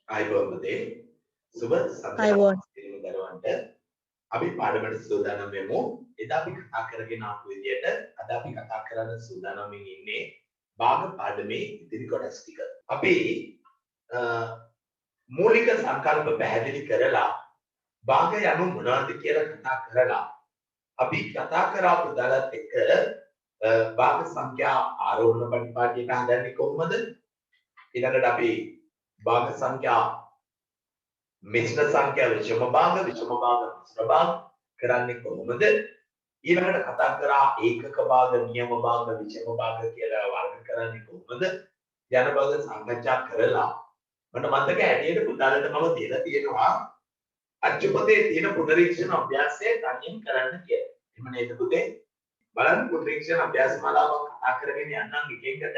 ආයිබෝම්බදේ සුබ අයිබෝන් සන්ධ්‍යාවක් දිනු දරුවන්ට අපි පාඩමට සූදානම් වෙමු. එදා අපි කතා කරගෙන ආපු විදිහට අද අපි කතා කරන්න සූදානම් ඉන්නේ භාග පාඩමේ ඉදිරි කොටස් ටික. අපි මූලික සංකල්ප පැහැදිලි කරලා භාග යනු මොනවද කියලා කතා කරලා අපි කතා කරපු දාලත් එක්ක භාග සංඛ්‍යා ආරෝහණ පරිපාටියට හදන්නේ කොහොමද? ඊළඟට අපි භාග සංඛ්‍යා මිශ්‍ර සංඛ්‍යා විෂම භාග මිශ්‍ර භාග කරන්නේ කොහොමද? ඊළඟට කතා කරා ඒකක භාග නියම භාග විෂම භාග කියලා වර්ග කරන්නේ කොහොමද? යන බව සාකච්ඡා කරලා මට මතක ඇටියට පුතාලට මම දෙලා තියෙනවා අච්චුපතේ තියෙන පුනරීක්ෂණ අභ්‍යාසය තනියෙන් කරන්න කියලා. එහෙම නේද පුතේ? බලන්න පුනරීක්ෂණ අභ්‍යාස මාලාවක් කතා කරගෙන යන්නම් එකෙකට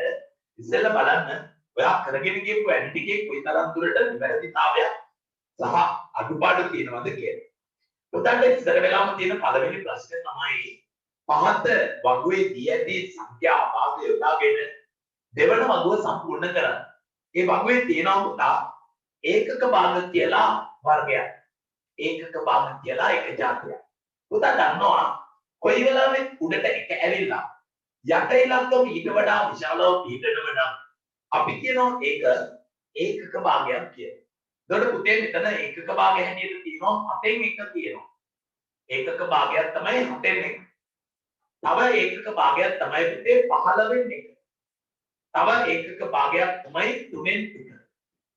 ඉස්සෙල්ලා බලන්න ඔයා කරගෙන ගියපු ඇඩි ටිකේ කොයිතරම් දුරට නිවැරදිතාවයක් සහ අඩුපාඩු තියෙනවද කියලා. පුතාට ඉස්සර වෙලාම තියෙන පළවෙනි ප්‍රශ්නේ තමයි පහත වගුවේ දී ඇති සංඛ්‍යා භාගය යොදාගෙන දෙවන වගුව සම්පූර්ණ කරන්න. ඒ වගුවේ තියෙනවා පුතා ඒකක භාග කියලා වර්ගයක්. ඒකක භාග කියලා එක જાතියක්. පුතා දන්නවා කොයි වෙලාවෙත් උඩට එක ඇවිල්ලා යට ඉලක්කම ඊට වඩා විශාලව පිටවෙනවා නම් අපි කියනවා ඒක ඒකක භාගයක් කියලා. එතකොට පුතේ මෙතන ඒකක භාගය හැටියට තියෙනවා 7න් 1 තියෙනවා. ඒකක භාගයක් තමයි 7න් 1. තව ඒකක භාගයක් තමයි පුතේ 15න් 1. තව ඒකක භාගයක් තමයි 3න් 1.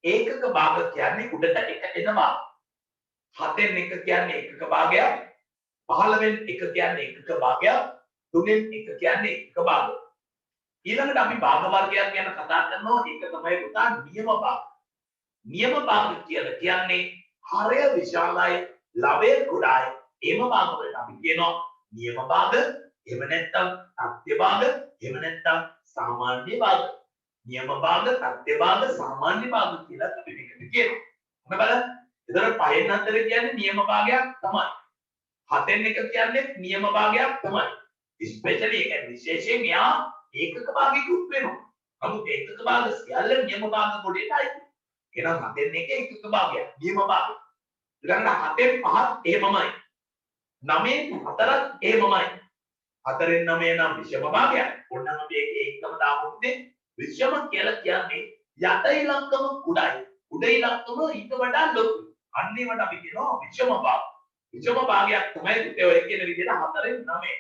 ඒකක භාග කියන්නේ උඩට එක එනවා. 7න් 1 කියන්නේ ඒකක භාගයක්, 15න් 1 කියන්නේ ඒකක භාගයක්, 3න් 1 කියන්නේ ඒකක භාගයක්. ඊළඟට අපි භාග වර්ගයක් ගැන කතා කරනවා. ඒක තමයි පුතා නියම භාග. නියම භාග කියලා කියන්නේ හරය විශාලයි, ලවය කුඩායි. එම භාග වලට අපි කියනවා නියම භාග, එහෙම නැත්නම් සත්‍ය භාග, එහෙම නැත්නම් සාමාන්‍ය භාග. නියම භාග, සත්‍ය භාග, සාමාන්‍ය භාග කියලා අපි දෙකට කියනවා. ඔන්න බලන්න. ඒතර පහෙන් අතර කියන්නේ නියම භාගයක් තමයි. 7න් 1 කියන්නේ නියම භාගයක් තමයි. ස්පෙෂලි ඒක විශේෂයෙන් යා ඒකක භාගිකුත් වෙනවා. නමුත් ඒකක භාග සියල්ල නියම භාග කොටේටයි. එහෙනම් 7න් 1 ඒකක භාගයක් නියම භාග. ඊළඟට 7න් 5ත් එහෙමමයි. 9න් 4ත් එහෙමමයි. 4න් 9 නම් විෂම භාගයක්. ඔන්න අපි ඒකේ එකම දාමුත්තේ විෂම කියලා කියන්නේ යට ඉලක්කම කුඩායි. උඩ ඉලක්කම ඊට වඩා ලොකුයි. අන්න ඒවට අපි කියනවා විෂම භාග. විෂම භාගයක් තමයි පුතේ ඔය කියන විදිහට 4න් 9.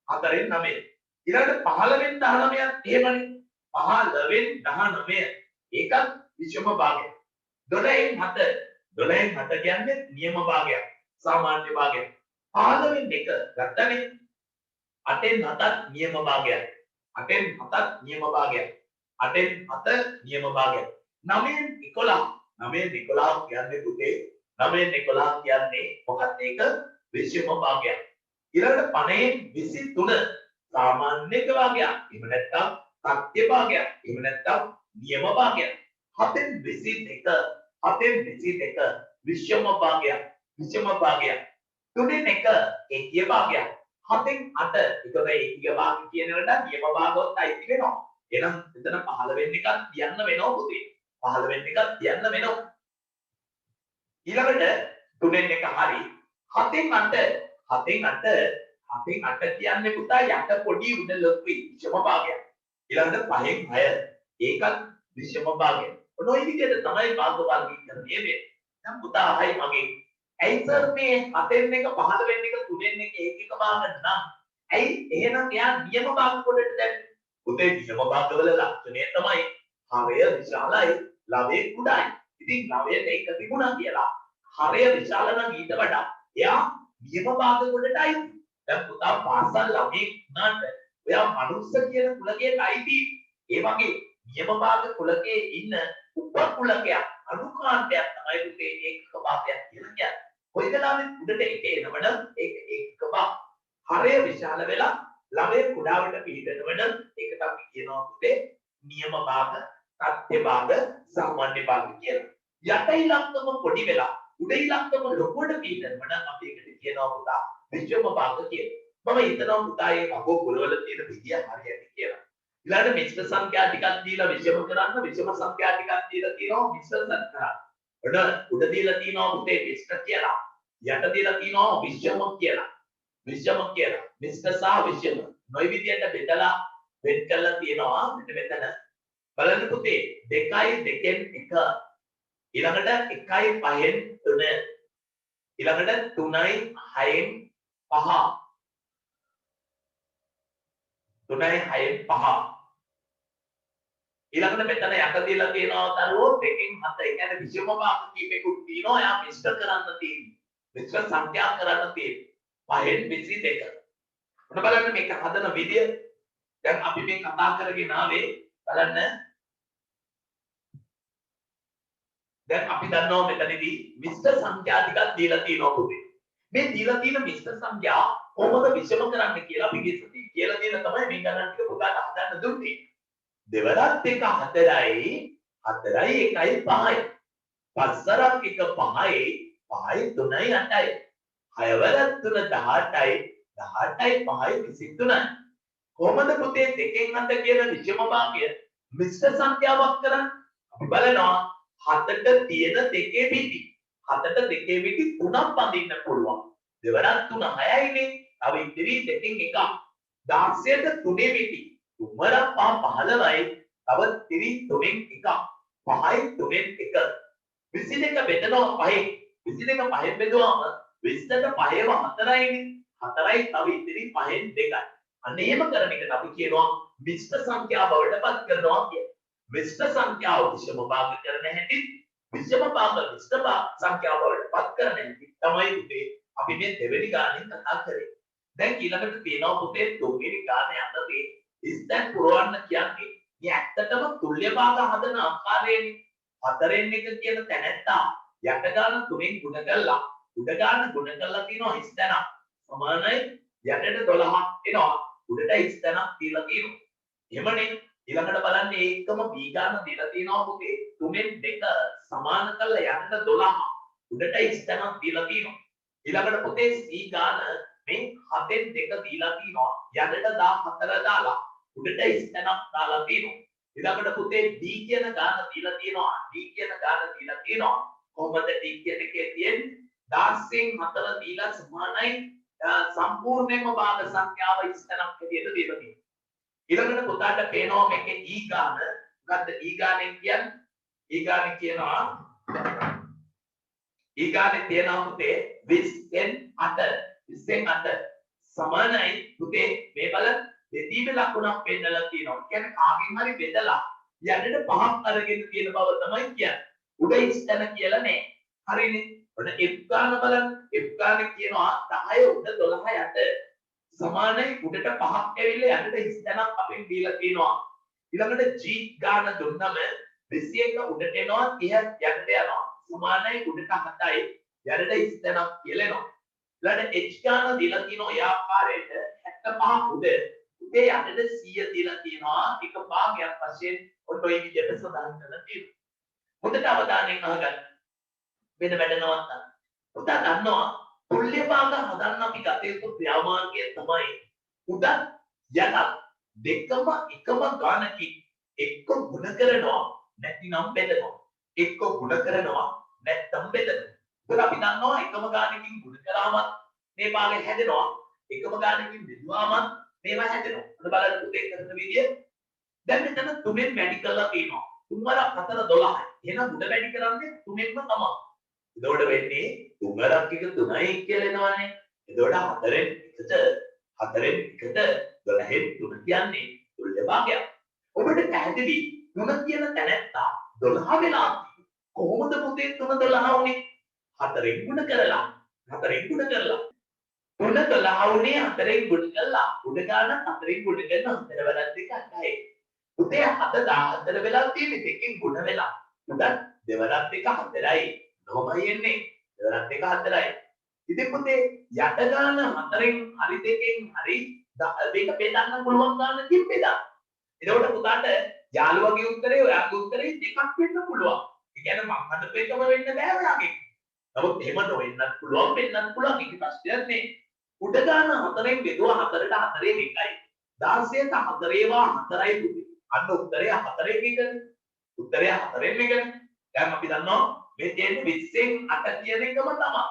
4න් 9. ඊළඟට 15න් 19ත් එහෙමනේ. 15න් 19 ඒකත් විෂම භාගයක්. 12න් 7. 12න් 7 කියන්නේ නියම භාගයක්. සාමාන්‍ය භාගයක්. 15න් 1 ගත්තනේ. 8න් 7ත් නියම භාගයක්. 8න් 7ත් නියම භාගයක්. 8න් 7 නියම භාගයක්. 9න් 11. 9න් 11 කියන්නේ පුතේ 9න් 11 කියන්නේ මොකක්ද ඒක? විෂම භාගයක්. ඊළඟට 50න් 23 සාමාන්‍ය භාගයක්. එහෙම නැත්නම් සත්‍ය භාගයක්. එහෙම නැත්නම් නියම භාගයක්. 7න් 22 7න් 22 විෂම භාගයක්. විෂම භාගයක්. 3න් 1 ඒකීය භාගයක්. 7න් 8 ඒකද ඒකීය භාග කියන එකට නියම භාගවත් අයිති වෙනවා. එහෙනම් එතන 15න් එකක් තියන්න වෙනවා පුතේ. 15න් එකක් තියන්න වෙනවා. ඊළඟට 3න් 1 හරි. 7න් 8 7න් 8 7න් 8 කියන්නේ පුතා යට පොඩි උඩ ලොකුයි විෂම භාගයක්. ඊළඟට 5න් 6 ඒකත් විෂම භාගයක්. ඔන්න ඔය විදිහට තමයි භාග වර්ගීකරණය වෙන්නේ. දැන් පුතා අහයි මගෙන් ඇයි සර් මේ 7න් 1 15න් 1 3න් 1 ඒකක භාග නම් ඇයි එහෙනම් එයා නියම භාග කොටට දැම්මේ? පුතේ නියම භාගවල ලක්ෂණය තමයි හරය විශාලයි, ලවය කුඩායි. ඉතින් ලවයට එක තිබුණා කියලා හරය විශාල නම් ඊට වඩා එයා නියම භාග කොටටයි. දැන් පුතා පාසල් ළමයි වුණාට ඔයා මනුස්ස කියන කුලකයට අයිති. ඒ වගේ නියම භාග කුලකයේ ඉන්න උප කුලකයක් අනුකාණ්ඩයක් තමයි පුතේ ඒකක භාගයක් කියලා කියන්නේ. කොයි වෙලාවෙත් උඩට එක එනවනම් ඒක ඒකක භාග. හරය විශාල වෙලා ළමය කුඩාවට පිටවෙනවනම් ඒකට අපි කියනවා පුතේ නියම භාග, සත්‍ය භාග, සාමාන්‍ය භාග කියලා. යට ඉලක්කම පොඩි වෙලා උඩ ඉලක්කම ලොකුවට පිටවෙනවනම් අපි ඒකට කියනවා පුතා විෂම භාග කියලා. මම හිතනවා පුතා මේ අගෝ කුලවල තියෙන විදිය හරියට කියලා. ඊළඟට මිශ්‍ර සංඛ්‍යා ටිකක් දීලා විෂම කරන්න, විෂම සංඛ්‍යා ටිකක් දීලා තියෙනවා මිශ්‍ර කරන්න. ඔන්න උඩ දීලා තියෙනවා පුතේ මිස්ටර් කියලා. යට දීලා තියෙනවා විශ්වම කියලා. විශ්වම කියලා. මිස්ටර් සහ විශ්වම. නොයි විදියට බෙදලා වෙන් කරලා තියෙනවා මෙතන. බලන්න පුතේ 2යි 2න් 1 ඊළඟට 1යි 5න් 3 ඊළඟට 3යි 6න් 5 3යි 6න් 5 ඊළඟට මෙතන යට දීලා තියෙනවා දරුවෝ 2කින් 7 ඒ කියන්නේ විෂම භාග කීපෙකුත් තියෙනවා එයා මිශ්‍ර කරන්න තියෙන්නේ මිශ්‍ර සංඛ්‍යා කරන්න තියෙන්නේ 5න් 22 ඔන්න බලන්න මේක හදන විදිය දැන් අපි මේ කතා කරගෙන ආවේ බලන්න දැන් අපි දන්නවා මෙතනදී මිශ්‍ර සංඛ්යා ටිකක් දීලා තියෙනවා පුතේ. මේ දීලා තියෙන මිශ්‍ර සංඛ්‍යා කොහොමද විෂම කරන්න කියලා අපි ඉස්සෙල්ලා කියලා දෙන තමයි මේ ගණන් ටික පුතාට හදන්න දුන්නේ. දෙවරක් එක 4යි 4යි 1යි 5යි. පස්සරක් එක 5යි 5යි 3යි 8යි. හයවරක් 3 18යි 18යි 5යි 23යි. කොහොමද පුතේ දෙකෙන් 7 කියන විෂම භාගය මිශ්‍ර සංඛ්‍යාවක් කරන්නේ? අපි බලනවා 7ට තියෙන දෙකේ පිටි 7ට දෙකේ පිටි 3ක් බඳින්න පුළුවන් දෙවරක් 3 6යිනේ තව ඉතිරි දෙකෙන් එකක් 16ට 3 පිටි 3ක් 5 15යි තව ඉතිරි 3න් එකක් 5යි 3න් එක 22 බෙදනවා 5න් 22 5න් බෙදුවාම 20ට 5ව 4යිනේ 4යි තව ඉතිරි 5න් 2යි අන්න එහෙම කරන එකට අපි කියනවා මිශ්‍ර සංඛ්‍යා බවට පත් කරනවා කියලා मिश्र संख्या विषम भाग करने हैं विषम भाग मिश्र संख्या बවට පත් කරන්නේ තමයි පුතේ අපි මේ දෙවෙනි ගානෙන් කතා කරේ. දැන් ඊළඟට තියෙනවා පුතේ තුන්වෙනි ගානේ අතරේ ඉස්තන් පුරවන්න කියන්නේ මේ ඇත්තටම තුල්‍ය භාග හදන ආකාරයනේ. 4න් 1 කියන තැනත්තා යට ගාන 3න් ගුණ කළා. උඩ ගාන ගුණ කළා තියෙනවා ඉස්තන. සමානයි යටට 12ක් එනවා. උඩට ඉස්තනක් තියලා තියෙනවා. එහෙමනේ ඊළඟට බලන්න ඒකම B ගාන දෙලා තියෙනවා පුතේ 3න් 2 සමාන කරලා යන්න 12 උඩට ඉස්තනක් දීලා තියෙනවා ඊළඟට පුතේ C ගාන මේ 7න් 2 දීලා තියෙනවා යන්නට 14 දාලා උඩට ඉස්තනක් දාලා තියෙනවා ඊළඟට පුතේ D කියන ගාන දීලා තියෙනවා D කියන ගාන දීලා තියෙනවා කොහොමද D කියන එකේ තියෙන්නේ 16න් 4 දීලා සමානයි සම්පූර්ණයෙන්ම භාග සංඛ්‍යාව ඉස්තනක් හැටියට දීලා තියෙනවා ඊළඟට පුතාට පේනවා මේකේ E ගාන මොකද්ද E ගානෙන් කියන්නේ E ගානේ කියනවා E ගානේ තියෙනවා පුතේ 20න් 8 20න් 8 සමානයි පුතේ මේ බල දෙදීමේ ලකුණක් පෙන්නලා තියෙනවා කියන්නේ කාගෙන් හරි බෙදලා යන්නට 5ක් අරගෙන තියෙන බව තමයි කියන්නේ උඩ ඉස්තන කියලා නෑ හරිනේ ඔන්න F ගාන බලන්න F ගාන කියනවා 10 උඩ 12 යට සමානයි උඩට 5ක් ඇවිල්ලා යන්නට ඉස්තනක් අපෙන් දීලා තියෙනවා ඊළඟට G ගාන දුන්නම 21 උඩට එනවා 30 යන්නට යනවා සමානයි උඩට 7යි යන්නට ඉස්තනක් කියලෙනවා ඊළඟට H ගාන දීලා තියෙනවා ඒ ආකාරයට 75 උඩ උඩේ යන්නට 100 දීලා තියෙනවා එක භාගයක් වශයෙන් ඔන්න ඔය විදිහට සඳහන් කරලා තියෙනවා හොඳට අවධානයෙන් අහගන්න වෙන වැඩ නවත්තන්න පුතා දන්නවා තුල්‍ය භාග හදන්න අපි ගත යුතු ක්‍රියාමාර්ගය තමයි උඩ යට දෙකම එකම ගානකින් එක්ක ගුණ කරනවා නැතිනම් බෙදනවා එක්ක ගුණ කරනවා නැත්නම් බෙදනවා ඒක අපි දන්නවා එකම ගානකින් ගුණ කරාම මේ භාගය හැදෙනවා එකම ගානකින් බෙදුවාම මේවා හැදෙනවා අද බලන්න පුතේ කරන විදිය දැන් මෙතන 3ෙන් වැඩි කරලා තියෙනවා 3 වරක් 4 12යි එහෙනම් උඩ වැඩි කරන්නේ 3ෙන්ම තමයි එතකොට වෙන්නේ 3 වරක් එක 3යි කියලා එනවනේ. එතකොට 4න් 1ට 12න් 3 කියන්නේ තුල්‍ය භාගයක්. ඔබට පැහැදිලි 3 කියන තැනත්තා 12 වෙලා කොහොමද පුතේ 3 12 වුනේ? 4න් ගුණ කරලා 3 12 වුනේ 4න් ගුණ කළා. උඩ ගන්න 4න් ගුණ කරන 4 වරක් දෙක 8යි. පුතේ 7 14 වෙලා තියෙන්නේ දෙකෙන් ගුණ වෙලා. උඩ දෙවරක් දෙක 4යි. කොහොමයි එන්නේ දෙවරක් දෙක 4යි ඉතින් පුතේ යට ගාන 4න් හරි දෙකෙන් හරි මේක බෙදන්න පුළුවන් ගානකින් බෙදා එතකොට පුතාට යාළුවගේ උත්තරේ ඔයාගේ උත්තරේ දෙකක් වෙන්න පුළුවන් ඒ කියන්නේ මම හදපු එකම වෙන්න බෑ ඔයාගේ නමුත් එහෙම නොවෙන්නත් පුළුවන් වෙන්නත් පුළුවන් ඒක ප්‍රශ්නයක් නේ උඩ ගාන 4න් බෙදුවා 4ට 4 එකයි 16ට 4වා 4යි පුතේ අන්න උත්තරේ 4න් එකනේ උත්තරේ 4න් එකනේ දැන් අපි දන්නවා මේ තියෙන්නේ 20න් 8 කියන එකම තමයි.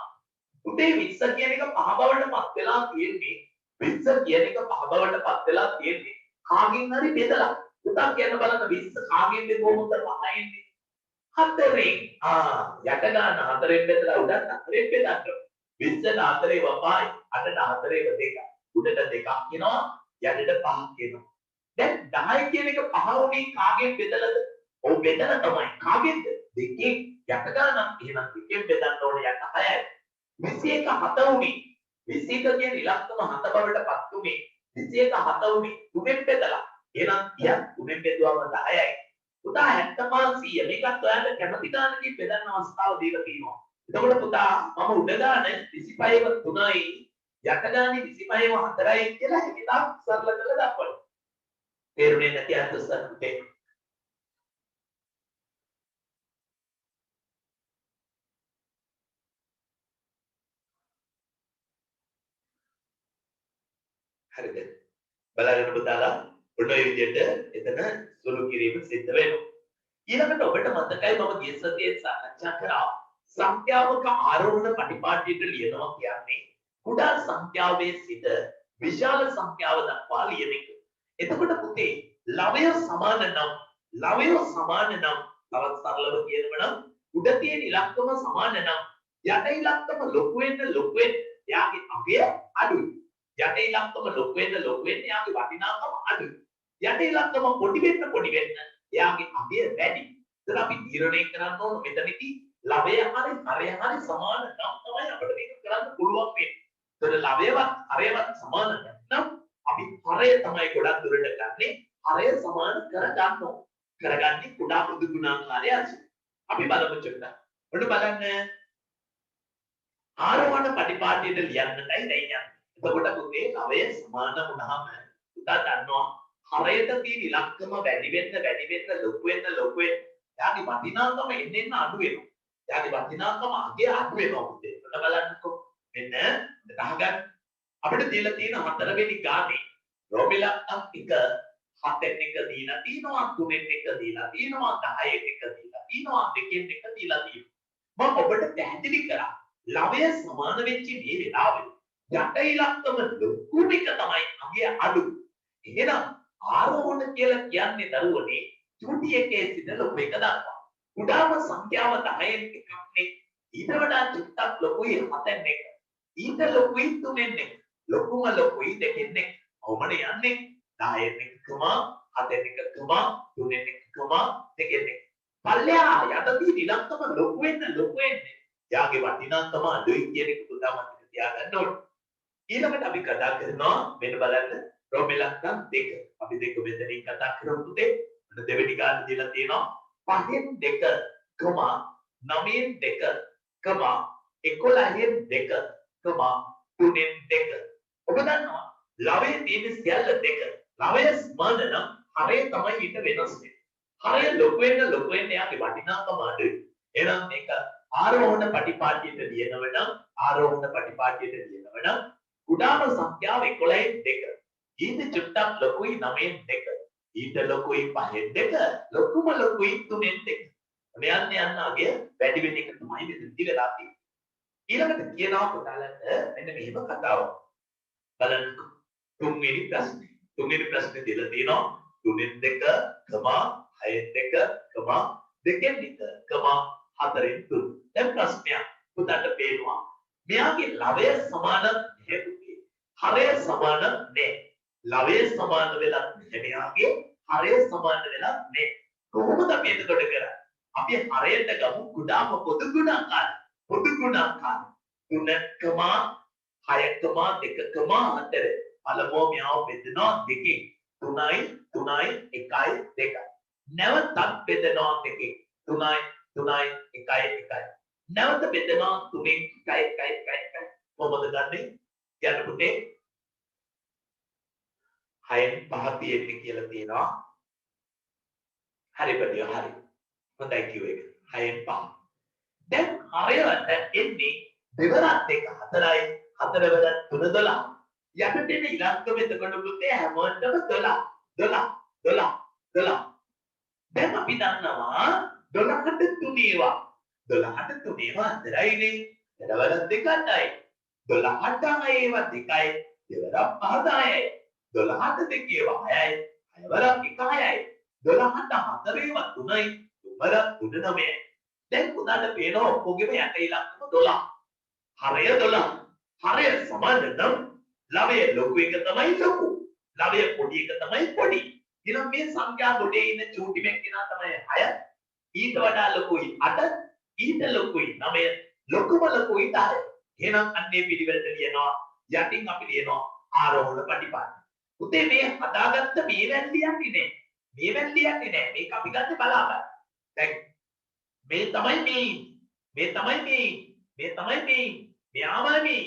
උදේ 20 කියන එක 5 බවට පත් වෙලා තියෙන්නේ 20 කියන එක 5 බවට පත් වෙලා තියෙන්නේ කාගෙන් හරි බෙදලා. පුතා කියන්න බලන්න 20 කාගෙන්ද කොහොමද 5 එන්නේ? 4න්. යට ගන්න 4න් බෙදලා උඩට 4න් බෙදන්න. 20ට 4 වපයි 8ට 4 2. උඩට 2ක් කියනවා යටට 5ක් කියනවා. දැන් 10 කියන එක 5 උනේ කාගෙන් බෙදලාද? ඔව් බෙදලා තමයි. කාගෙන්ද? දෙකෙන්. යට ගන්න එහෙනම් දෙකෙන් බෙදන්න ඕනේ යට 6යි. 21 7 උනේ. 21 කියන ඉලක්කම 7 බවට පත් උනේ. 21 7 උනේ 3ෙන් බෙදලා. එහෙනම් 3ෙන් බෙදුවම 10යි. පුතා 75 මේකත් ඔයාලට කැමති ගානකින් බෙදන්න අවස්ථාව දීලා තියෙනවා. එතකොට පුතා මම උඩ ගාන 25ව 3යි යට ගානේ 25ව 4යි කියලා හිතාක් සරල කරලා දක්වනවා. තේරුණේ නැති අර්ථ සත්‍යේ. හරිද? බලන්න පුතාලා ඔන්න ඔය විදිහට එතන සුළු කිරීම සිද්ධ වෙනවා. ඊළඟට ඔබට මතකයි මම ගිය සතියේ සාකච්ඡා කරා සංඛ්‍යාවක ආරෝහණ පටිපාටියට ලියනවා කියන්නේ කුඩා සංඛ්‍යාවේ සිට විශාල සංඛ්‍යාව දක්වා ලියන එක. එතකොට පුතේ ලවය සමාන නම් තවත් සරලව කියනවා නම් උඩ තියෙන ඉලක්කම සමාන නම් යට ඉලක්කම ලොකු වෙන්න එයාගේ අගය අඩුයි. යට ඉලක්කම ලොකු වෙන්න එයාගේ වටිනාකම අඩුයි. යට ඉලක්කම පොඩි වෙන්න එයාගේ අගය වැඩි. එතන අපි තීරණය කරන්න ඕන මෙතනදී ලවය හරි හරි සමාන නම් තමයි අපිට මේක කරන්න පුළුවන් වෙන්නේ. එතන ලවයවත් හරයවත් සමාන නැත්නම් අපි හරය තමයි ගොඩක් දුරට ගන්නෙ. හරය සමාන කරගන්න ඕන. කරගන්නේ කුඩා පොදු ගුණාකාරය අසු. අපි බලමු චුට්ටක්. ඔන්න බලන්න ආරෝහණ පටිපාටියට ලියන්නටයි දැන් යන්නේ. එතකොට පුතේ ලවය සමාන වුණාම පුතා දන්නවා හරයට තියෙන ඉලක්කම වැඩි වෙන්න ලොකු වෙන්න යාගේ වටිනාකම එන්න අඩු වෙනවා. යාගේ වටිනාකම අගේ අඩු වෙනවා පුතේ. ඔන්න බලන්නකෝ. මෙන්න ගහගන්න. අපිට දීලා තියෙන 4 වෙනි ගානේ රෝමිලක්ක් එක 7න් එක දීලා තියෙනවා 3න් එක දීලා තියෙනවා 10න් එක දීලා තියෙනවා 2න් එක දීලා තියෙනවා. මම ඔබට පැහැදිලි කරා ලවය සමාන වෙච්ච මේ වෙලාවේ යට ඉලක්කම ලොකු එක තමයි අගේ අඩු. එහෙනම් ආරෝහණ කියලා කියන්නේ දරුවනේ චුටි එකේ සිට ලොකු එක දක්වා. කුඩාම සංඛ්‍යාව 10න් එකක්නේ. ඊට වඩා චුට්ටක් ලොකුයි 7න් එක. ඊට ලොකුයි 3න් එක. ලොකුම ලොකුයි 2න් එක. කොහොමද යන්නේ? 10න් එකකම 7න් එකකම 3න් එකකම 2න් එක. පල්ලෙහා යටදී ඉලක්කම ලොකු වෙන්න යාගේ වටිනාකම අඩුයි කියන එක පුතා මතක තියාගන්න ඕනේ. ඊළඟට අපි කතා කරනවා මෙන්න බලන්න රෝමිලක්කම් 2. අපි දෙක මෙතනින් කතා කරමු පුතේ. අන්න දෙවෙනි ගාන දීලා තියෙනවා 5න් 2, 9න් 2, 11න් 2, 3න් 2. ඔබ දන්නවා ලවයේ තියෙන සියල්ල 2. ලවය සමාන නම් හරය තමයි ඊට වෙනස් වෙන්නේ. හරය ලොකු වෙන්න යාගේ වටිනාකම අඩුයි. එහෙනම් මේක ආරෝහණ පටිපාටියට ලියනවනම් කුඩාම සංඛ්‍යාව 11න් 2. ඊට චුට්ටක් ලොකුයි 9න් 2. ඊට ලොකුයි 5න් 2. ලොකුම ලොකුයි 3න් 2. යන්න අගය වැඩි වෙන එක තමයි මෙතනදී වෙලා තියෙන්නේ. ඊළඟට කියනවා පුතාලට මෙන්න මෙහෙම කතාවක්. බලන්නකෝ. තුන්වෙනි ප්‍රශ්නේ දීලා තියෙනවා 3න් 2, 6න් 2, 2න් 1, 4න් 3. දැන් ප්‍රශ්නයක් පුතාට පේනවා. මෙයාගේ ලවය සමාන නැහැ. හරය සමාන නැහැ. ලවය සමාන වෙලා නැහැ. මෙයාගේ හරය සමාන වෙලා නැහැ. කොහොමද අපි එතකොට කරන්නේ? අපි හරයට ගමු කුඩාම පොදු ගුණාකාර. 3කම 6කම 2කම 4. පළමුව මෙයාව බෙදනවා 2කින්. 3යි 1යි 2. නැවතත් බෙදනවා 2කින්. 3යි 1යි. නැවත බෙදනවා 3න් 1. කොහොමද ගන්නෙ? කියන්න පුතේ. 6න් 5 තියෙන්නේ කියලා තියෙනවා. හරි බඩිය හරි. හොඳයි කිව්වේ. 6න් 5. දැන් හරයට එන්නේ දෙවරක් 4යි 4 වල 3 12. යටට එන ඉලක්කම එතකොට පුතේ හැමෝටම 12. දැන් අපි දන්නවා 12කට 3 ඒවා. 12ට 3 අතරයිනේ. දෙවර 2ටයි. 12ට 6 2යි. දෙවර 5 10යි. 12ට 2 6යි. 6 වරක් 1 6යි. 12ට 4 3යි. 3 3 9යි. දැන් පුතාට පේනවා ඔක්කොගෙම යට ඉලක්කම 12. හරය 12. හරය සමාන නම් ළමය ලොකු එක තමයි ලොකු. ළමය පොඩි එක තමයි පොඩි. එහෙනම් මේ සංඛ්‍යා ගොඩේ ඉන්න චූටිමෙක් කෙනා තමයි 6. ඊට වඩා ලොකුයි 8. ඊට ලොකුයි 9. ලොකුම ලොකුයි 10. එහෙනම් අන්නේ පිළිවෙලට ලියනවා. යටින් අපි ලියනවා ආරෝහණ පටිපාටි. උතේ මේ හදාගත්ත මේ වැල් ලියන්නේ නෑ. මේ වැල් ලියන්නේ නෑ. මේක අපි ගන්න බලාගන්න. දැන් මේ තමයි මේ. මේ තමයි මේ. මේ තමයි මේ. මෙයාමයි මේ.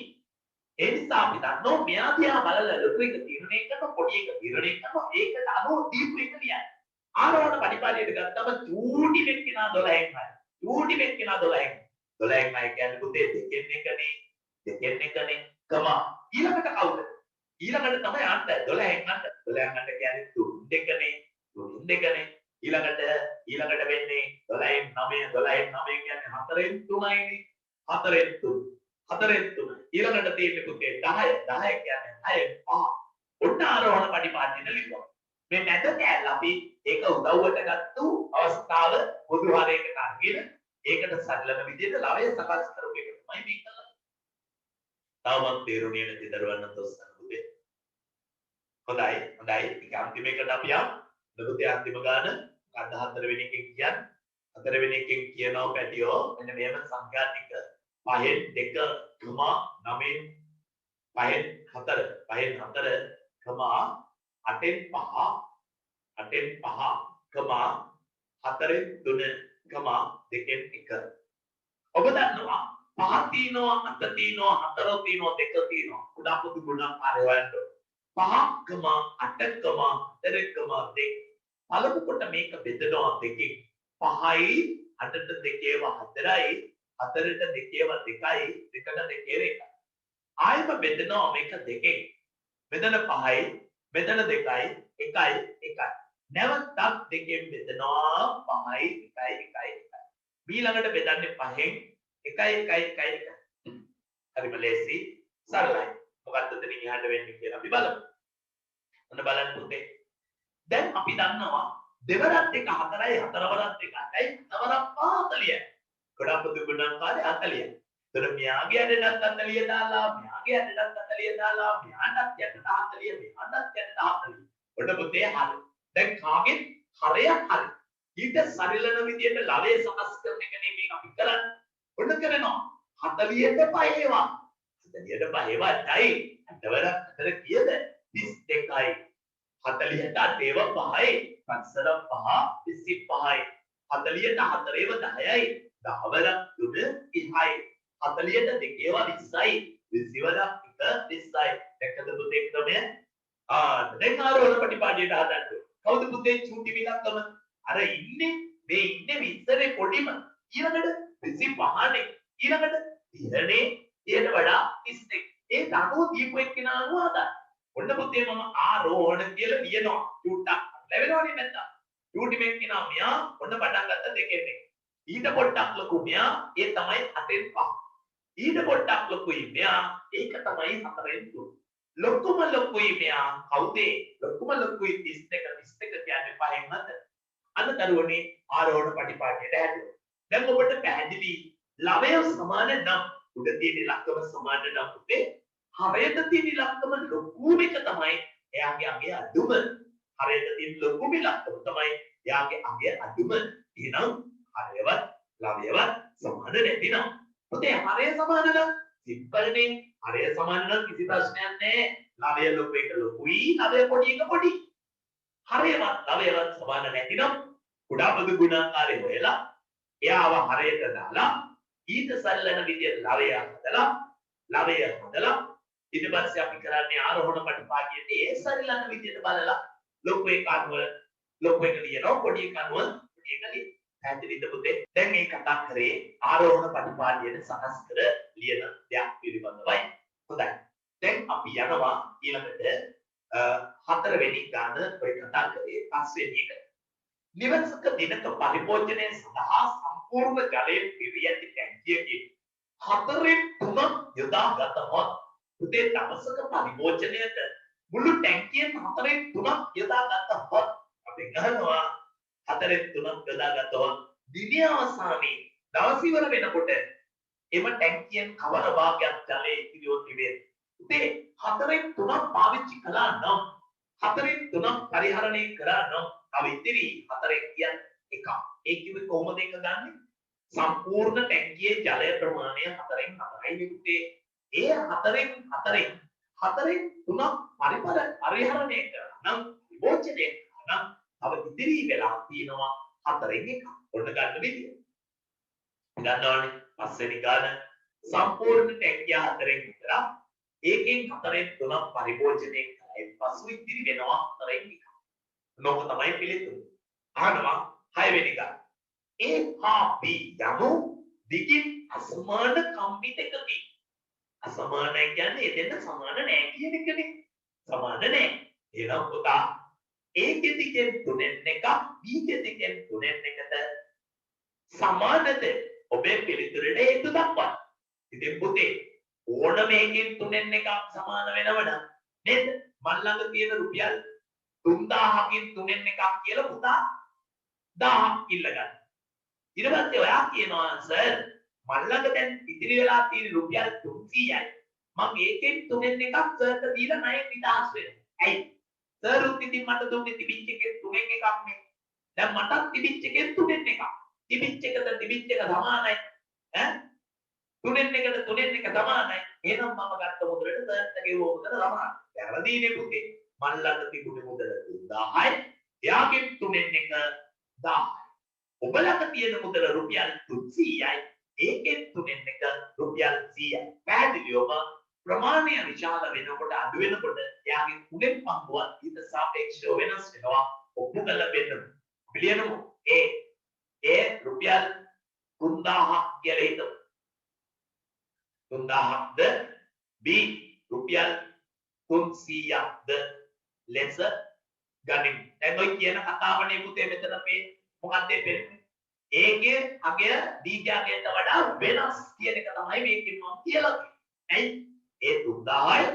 ඒ නිසා අපි දන්නවා මෙයා දිහා බලලා ලොකු එක තීරණය කරන පොඩි එක තීරණය කරන ඒකට අනුව දීපු එක ලියන්න. ආරෝහණ පටිපාටියට ගත්තම චූටි මෙක් කෙනා 12න් 6. චූටි මෙක් කෙනා 12න්. 12න් 6 කියන්නේ පුතේ දෙකෙන් එකනේ. දෙකෙන් එකනේ. කම ඊළඟට කවුද? ඊළඟට තමයි 8. 12න් 8. 12න් 8 කියන්නේ 3 දෙකනේ. 3 දෙකනේ. ඊළඟට වෙන්නේ 12න් 9. 12න් 9 කියන්නේ 4න් 3යිනේ. 4න් 3. 4න් 3. ඊළඟට තියෙන්නේ පුතේ 10. 10 කියන්නේ 6න් 5. ඔන්න ආරෝහණ පටිපාටියට ලියනවා. මේ නැද කැල අපි ඒක උදව්වට ගත්තු අවස්ථාව පොදු හරයකට අරගෙන ඒකට සරලම විදිහට ලවය සකස් කරපු එක තමයි මේ කරන්නේ. තවමත් තේරුණේ නැති දරුවන්ට තොස්සන පුතේ. හොඳයි. ඒක අන්තිම එකට අපි යමු. පුතේ අන්තිම ගාන 14 වෙනි එකෙන් කියන්නේ 4 වෙනි එකෙන් කියනවා පැටියෝ මෙන්න මේව සංඛ්‍යා ටික 5න් 2 9න් 5න් 4 8න් 5 8න් 5 4න් 3 2න් 1. ඔබ දන්නවා 5 තියෙනවා 8 තියෙනවා 4 තියෙනවා 2 තියෙනවා. කුඩා පොදු ගුණාකාරය වලට 5 8 4 2 පළමු කොට මේක බෙදනවා දෙකකින් 5යි 8ට 2ව 4යි 4ට 2ව 2යි 2ට 2ව 1යි. ආයෙම බෙදනවා මේක දෙකෙන්. මෙතන 5යි මෙතන 2යි 1යි 1යි. නැවතත් දෙකෙන් බෙදනවා 5යි 1යි 1යි 1යි. ඊළඟට බෙදන්නේ 5න් 1යි 1යි 1යි 1යි. හරිම ලේසි සරලයි. මොකක්ද එතනින් එහාට වෙන්නේ කියලා අපි බලමු. ඔන්න බලන්න පුතේ. දැන් අපි දන්නවා දෙවරක් එක 4යි 4 වරක් එක 8යි 8 වරක් 40යි. ගොඩක් පොදු ගුණාකාරය 40යි. එතන මෙයාගේ ඇඩටත් 40 දාලා මෙයාගේ ඇඩටත් 40 දාලා මෙයාටත් යටට 40 මෙයාටත් යටට 40. ඔන්න පුතේ හරි. දැන් කාගෙත් හරයක් හරි. ඊට සරිලන විදියට ලවයේ සකස් කරන එක නෙමෙයි අපි කරන්නේ. ඔන්න කරනවා 40ට 5 ඒවා. 40ට 5 ඒවායි. අතවර අතර කීයද? 32යි. 40ට 8 ඒවා 5යි. 5 5 25යි. 40ට 4 ඒවා 10යි. 10 වර 3 30යි. 40ට 2 ඒවා 20යි. 20 වර 1 20යි. දැක්කද පුතේ ක්‍රමය? දැන් ආරෝහණ පටිපාටියට හදන්න. කවුද පුතේ චූටි විලක්කම? අර ඉන්නේ මේ ඉන්නේ විස්තරේ පොඩිම. ඊළඟට 25නේ. ඊළඟට 30නේ. ඊට වඩා 32. ඒ දනුව දීපු එක්කෙනා අනුව හදන්න. ඔන්න පුතේ මම ආරෝහණ කියලා ලියනවා. චූට්ටක් ලැබෙනවනේ නැත්තම්. චූටි මෙන් කෙනා මෙයා ඔන්න පටන් ගත්ත දෙකෙන් එක. ඊට පොඩ්ඩක් ලොකු මෙයා ඒ තමයි 8න් 5. ඊට පොඩ්ඩක් ලොකුයි මෙයා ඒක තමයි 4න් 3. ලොකුම ලොකුයි මෙයා කවුද? ලොකුම ලොකුයි 32 කියන්නේ 5න් 7. අන්න දරුවනේ ආරෝහණ පටිපාටියට හැදුවා. දැන් ඔබට පැහැදිලි ලවය සමාන නම් උඩ තියෙන ඉලක්කම සමාන නම් පුතේ හරයට තියෙන ඉලක්කම ලොකුම එක තමයි එයාගේ අගය අඩුම. හරයට තියෙන ලොකුම ඉලක්කම තමයි එයාගේ අගය අඩුම. එහෙනම් හරයවත් ලවයවත් සමාන නැතිනම් පුතේ හරය සමාන නම් සිම්පල්නේ. හරය සමාන නම් කිසි ප්‍රශ්නයක් නැහැ. ලවය ලොකු එක ලොකුයි ලවය පොඩි එක පොඩි. හරයවත් ලවයවත් සමාන නැතිනම් කුඩා පොදු ගුණාකාරය හොයලා එයාව හරයට දාලා ඊට සරලන විදියට ලවය හදලා ඊට පස්සේ අපි කරන්නේ ආරෝහණ පටිපාටියට ඒ සරලන විදියට බලලා ලොකු එක අනුව ලොකු එක ලියනවා පොඩි එක අනුව පොඩි එක ලියනවා. පැහැදිලිද පුතේ? දැන් මේ කතා කරේ ආරෝහණ පටිපාටියට සකස් කර ලියන දෙයක් පිළිබඳවයි. හොඳයි. දැන් අපි යනවා ඊළඟට 4 වෙනි ගාන ඔය කතා කරේ 5 වෙනි එක. නිවසක දිනක පරිභෝජනය සඳහා සම්පූර්ණ ජලයෙන් පිරී ඇති ටැංකියකින් 4/3 යොදාගතහොත් පුතේ දවසක පරිභෝජනයට මුළු ටැංකියෙන් 4/3 යොදාගතහොත් අපි ගන්නවා 4/3 යොදාගතහොත් දින අවසානයේ දවස් ඉවර වෙනකොට එම ටැංකියෙන් කවර භාගයක් ජලය ඉතිරිව තිබේ. පුතේ 4/3 පාවිච්චි කළා නම් 4/3 පරිහරණය කරා නම් තව ඉතිරි 4 කියන්නේ එකක්. ඒ කිව්වේ කොහොමද එක ගන්නෙ? සම්පූර්ණ ටැංකියේ ජලය ප්‍රමාණය 4/4යි පුතේ. ඒ 4/3 පරිහරණය කරා නම් විභෝජනය කරා නම් තව ඉතිරි වෙලා තියෙනවා 4/1. ඔන්න ගන්න විදිය. ගන්නවනේ පස්වෙනි ගාන සම්පූර්ණ ටැංකිය 4 විතරක්. ඒකෙන් 4/3 පරිභෝජනය කරලා පසු ඉතිරි වෙනවා 4/1. නෝක තමයි පිළිතුර. අහනවා 6 වෙනි ගාන. A හා B යනු දිගින් අසමාන කම්බි දෙකකි. අසමාන කියන්නේ දෙන්න සමාන නෑ කියන එකනේ. සමාන නෑ. එහෙනම් පුතා A ගෙදිගෙන් 3/1 B ගෙදිගෙන් 3/1ට සමානද? ඔබේ පිළිතුරට හේතු දක්වන්න. ඉතින් පුතේ ඕන මේකෙන් 3/1ක් සමාන වෙනවනම් නේද? මන් ළඟ තියෙන රුපියල් 3000කින් 3/1ක් කියලා පුතා 1000ක් ඉල්ල ගන්න. ඊට පස්සේ ඔයා කියනවා සර් මන් ළඟ දැන් ඉතිරි වෙලා තියෙන රුපියල් 300යි. මම ඒකෙන් 3/1ක් සර්ට දීලා ණයෙන් නිදහස් වෙනවා. ඇයි? සර් උත් ඉතින් මට දුන්නේ තිබිච්ච එකෙන් 3/1ක් නේ. දැන් මටත් තිබිච්ච එකෙන් 3/1ක්. තිබිච්ච එකට තිබිච්ච එක සමානයි. ඈ 3/1ට 3/1 සමානයි. එහෙනම් මම ගත්ත මුදලට සර්ට ගෙවුව මුදල සමානයි. වැරදීනේ පුතේ. මන් ළඟ තිබුණේ මුදල 3000යි. එයාගෙන් 3/1 1000යි. ඔබ ළඟ තියෙන මුදල රුපියල් 300යි. ඒකෙන් 3/1 රුපියල් 100යි. පැහැදිලිවම ප්‍රමාණය විශාල වෙනකොට අඩු වෙනකොට එයාගේ 3න් පංගුවක් ඊට සාපේක්ෂව වෙනස් වෙනවා. ඔප්පු කරලා බෙන්නමු. පිළියනමු ඒ රුපියල් 3000ක් කියලා හිතමු. 3000ක්ද B රුපියල් 300ක්ද ලෙස ගනිමු. දැන් ඔය කියන කතාවනේ පුතේ මෙතන මේ මොකක්ද වෙන්නේ? ඒගේ අගය B ගේ අගයට වඩා වෙනස් කියන එක තමයි මේකෙන් මම කියලා තියෙන්නේ. ඇයි? ඒ 3000යි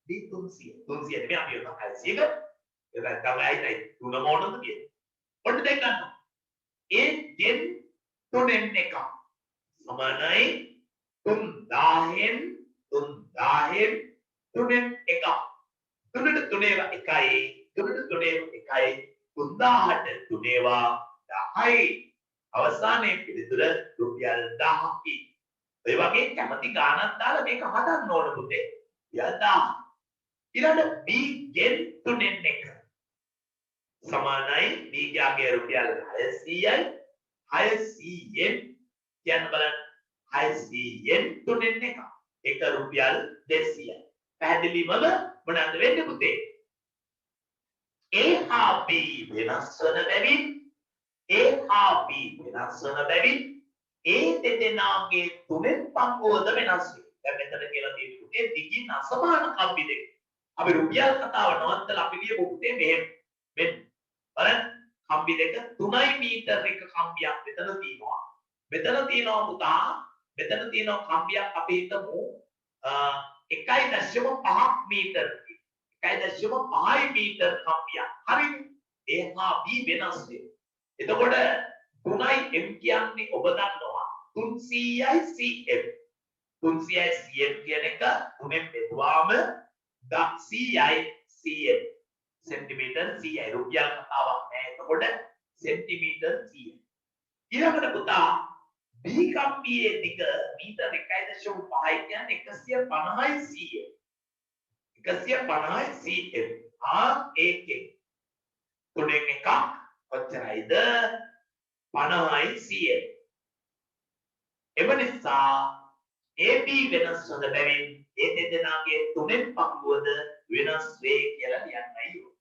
B 300. 300 නෙමෙයි අපි යන 600ක. ඒක තමයි 3 මොනවද කියන්නේ. ඔන්න දැන් ගන්නවා. ඒ ගෙන් 3/1 සමානයි 3000න් 3/1 3/1 3ට 3 ඒවා 1යි 3ට 3 ඒවා 1යි 3000ට 3 ඒවා 10යි අවසානයේ පිළිතුර රුපියල් 1000යි. ඒ වගේ කැමති ගාණක් දාලා මේක හදන්න ඕන පුතේ. රුපියල් 1000. ඊළඟ B ගෙන් 3/1 සමානයි B ගේ රුපියල් 600යි 600න් කියන්න බලන්න 600න් 3/1 එක රුපියල් 200යි. පැහැදිලිවම මොනවද වෙන්නේ පුතේ? A හා B වෙනස් වන බැවින් A හා B වෙනස් වන බැවින් ඒ දෙදෙනාගේ 3න් පංගුවද වෙනස් වෙයි. දැන් මෙතන කියලා තියෙන්නේ පුතේ දිගින් අසමාන කම්බි දෙක. අපි රුපියල් කතාව නවත්තලා අපි කියමු පුතේ මෙහෙම. මෙන්න බලන්න කම්බි දෙක 3 මීටර එක කම්බියක් මෙතන තියෙනවා. මෙතන තියෙනවා පුතා මෙතන තියෙනවා කම්බියක් අපි හිතමු 1.5 මීටර 1.5 මීටර කම්බියක්. හරිද? A හා B වෙනස් වෙයි. එතකොට 3යි m කියන්නේ ඔබ දන්නවා 300යි cm 300යි cm කියන එක 3ෙන් බෙදුවාම 100යි cm සෙන්ටිමීටර් 100යි රුපියල් කතාවක් නෑ. එතකොට සෙන්ටිමීටර් 100යි. ඊළඟට පුතා B කම්බියේ දිග මීටර 1.5යි කියන්නේ 150යි cm 150යි cm ඒකේ 3න් එකක් කොච්චරයිද 50යි cm. එම නිසා AB වෙනස් වන බැවින් ඒ දෙදෙනාගේ 3න් පංගුවද වෙනස් වේ කියලා ලියන්නයි ඕන.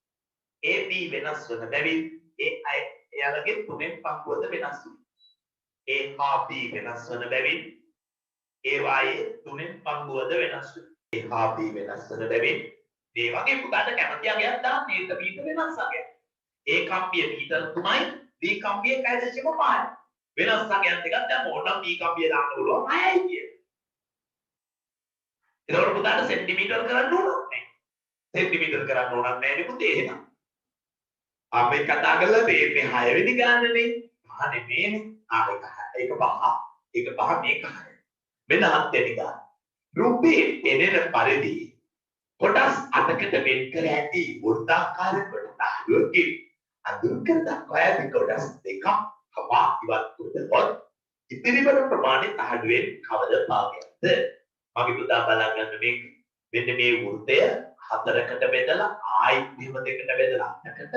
AB වෙනස් වන බැවින් එයාලගේ 3න් පංගුවද වෙනස් වෙයි. A හා B වෙනස් වන බැවින් ඒවායේ 3න් පංගුවද වෙනස් වෙයි. A හා B වෙනස් වන බැවින් මේ වගේ පුතාට කැමති අගයක් දාන්න ඒක මීටර වෙනස් අගයක්. A කම්බිය metre 3යි B කම්බිය 1.5යි. වෙනස් සංඛ්‍යාවක් දෙකක් දැම්ම ඕනම් p කම්බිය දාන්න පුළුවන් 6යි කියන. ඒතකොට පුතාට සෙන්ටිමීටර් කරන්න ඕනක් නැහැ. සෙන්ටිමීටර් කරන්න ඕනක් නැහැ නේ පුතේ එහෙනම්. අපි කතා කරලා මේ 6 වෙනි ගානනේ. පහ නෙමෙයිනේ. ඒක පහ. ඒක පහ මේක 6. මෙන්න 7 වෙනි ගාන. රූපේ එනෙන පරිදි කොටස් 8කට වෙන් කර ඇති වෘත්තාකාර කොටසක් අඳුර කර දක්වා ඇති කොටස් දෙකක් කපා ඉවත් කරනකොට ඉතිරි වන ප්‍රමාණය අඩුවෙන් කවද භාගයක්ද? මගේ පුතා බලන්න මේක. මෙන්න මේ වෘත්තය 4කට බෙදලා ආයි මෙහෙම දෙකට බෙදලා 8කට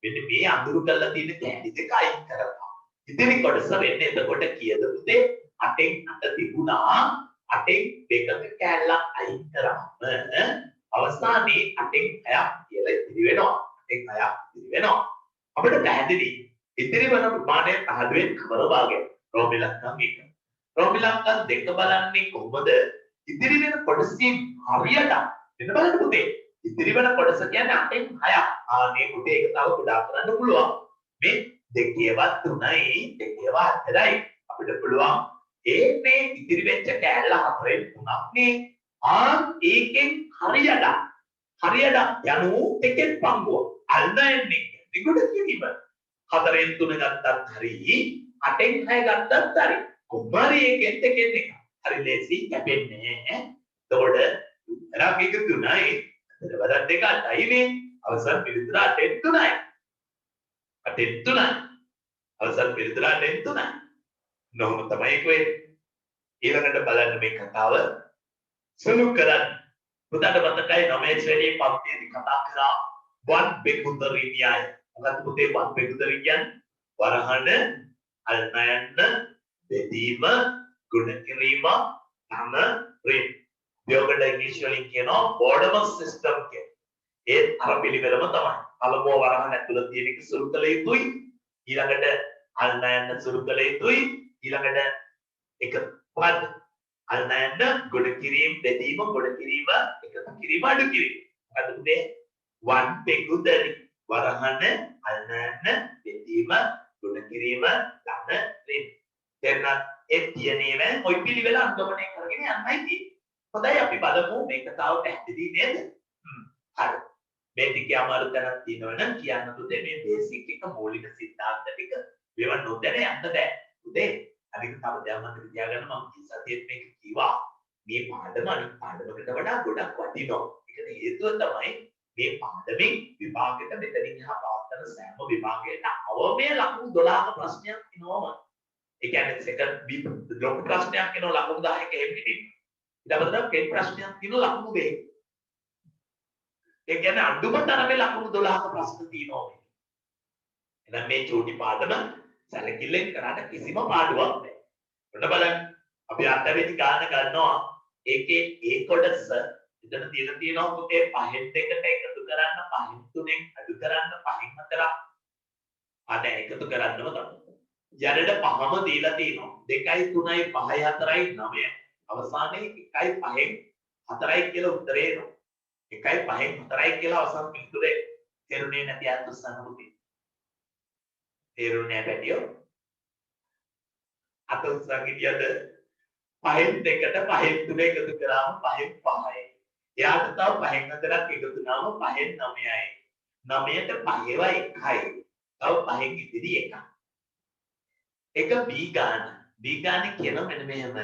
මෙන්න මේ අඳුරු කරලා තියෙන කැටි දෙක අයින් කරනවා. ඉතිරි කොටස වෙන්නේ එතකොට කීයද පුතේ? 8න් 8 තිබුණා 8න් දෙකක කැලක් අයින් කරාම අවසානයේ 8න් 6ක් කියලා ඉතිරි වෙනවා. 8න් 6ක් ඉතිරි වෙනවා. අපිට පැහැදිලි ඉතිරි වෙන ප්‍රමාණය අහදුවෙන් කවර භාගයක්? රෝමි ලක්ෂණ 1. රෝමි ලක්ෂණ 2 බලන්නේ කොහොමද? ඉතිරි වෙන කොටසින් හරියට එන්න බලන්න පුතේ. ඉතිරි වෙන කොටස කියන්නේ 8න් 6ක්. ආනේ පුතේ ඒක තව ගොඩාක් කරන්න පුළුවන්. මේ 2වත් 3යි 2වත් 4යි අපිට පුළුවන් මේ ඉතිරි වෙච්ච කෑල්ල 4න් 3ක් නේ. ඒකෙන් හරියට යනු එකෙන් පංගුව අල්නයන්නේ නිකුඩ කිරීම 4න් 3 ගත්තත් හරි 8න් 6 ගත්තත් හරි කොහොමරි එකෙන් දෙකෙන් එක හරි ලේසි කැපෙන්නේ. එතකොට රාගික 3යි වරක් දෙක 8යිනේ අවසන් පිළිතුර 8න් 3යි 8න් 3යි අවසන් පිළිතුර 8න් 3යි නොහොම තමයි කොහෙද ඊළඟට බලන්න මේ කතාව සුළු කරන්න. පුතාට මතකයි 9 ශ්‍රේණියේ පන්තියේදී කතා කරා වන් බෙකුතරි න්‍යාය. මොකක්ද පුතේ වන් බෙකුතරි කියන්නේ? වරහන අල්නයන්න බෙදීම ගුණ කිරීම තම රින්. යෝගඩ ඉංග්‍රීසි වලින් කියනවා බෝඩමස් සිස්ටම් කියලා. ඒ අර පිළිවෙලම තමයි. පළමුව වරහන ඇතුළත තියෙන එක සුළු කළ යුතුයි. ඊළඟට අල්නයන්න සුළු කළ යුතුයි. ඊළඟට එක පද අල්නයන්න ගොඩ කිරීම බෙදීම ගොඩ කිරීම එකතු කිරීම අඩු කිරීම. මොකද පුතේ වන් බෙකුතරි වරහන අල්නයන්න බෙදීම ගොඩ කිරීම තම රින්. දැන් ඒ තියෙනේම ওই පිළිවෙල අනුගමනය කරගෙන යන්නයි තියෙන්නේ. හොඳයි අපි බලමු මේක තව පැහැදිලි නේද? හරි. මේ ටිකේ අමාරු තැනක් තියෙනවනම් කියන්න පුතේ මේ බේසික් එක මූලික සිද්ධාන්ත ටික මේව නොදැන යන්න බෑ. පුතේ අනික තව දෙයක් මතක තියාගන්න මම සතියෙත් මේක කිව්වා. මේ පාඩම අනිත් පාඩමකට වඩා ගොඩක් වටිනවා. ඒකට හේතුව තමයි මේ පාඩමෙන් විභාගෙට මෙතනින් එහා පාත්තන සෑම විභාගයකට අවමය ලකුණු 12ක ප්‍රශ්නයක් එනවම. ඒ කියන්නේ සෙකන්ඩ් බි ඩ්‍රොප් ප්‍රශ්නයක් එනවා ලකුණු 10ක එහෙම හිටින්න. ඊට පස්සේ කෙන් ප්‍රශ්නයක් තියෙනවා ලකුණු 2. ඒ කියන්නේ අඩුම තරමේ ලකුණු 12ක ප්‍රශ්න තියෙනවා. එහෙනම් මේ චූටි පාඩම සැලකිල්ලෙන් කරාට කිසිම පාඩුවක් නැහැ. ඔන්න බලන්න අපි අටවෙනි ගාන ගන්නවා. ඒකේ ඒ කොටස එතන තියෙනවා පුතේ 5න් 2කට එකතු කරන්න 5න් 3ෙන් අඩු කරන්න 5න් 4ක් අද එකතු කරන්නම තමයි. යරඩ පහම දීලා තියෙනවා. 2යි 3යි 5යි 4යි 9යි. අවසානයේ 1යි 5න් 4යි කියලා උත්තරේ එනවා. 1යි 5න් 4යි කියලා අවසන් පිළිතුරේ තේරුනේ නැති අයත් උස්සන්න පුතේ. තේරුනේ නැතිව අත උස්සන් ගියද 5න් 2ට 5න් 3 එකතු කරාම 5න් 5යි. එයාට තව 5න් 4ක් එකතු වුණාම 5න් 9යි. 9ට 5ව 1යි. තව 5න් ඉතිරි 1ක්. එක B ගාන. B ගානේ කියන මෙන්න මෙහෙම.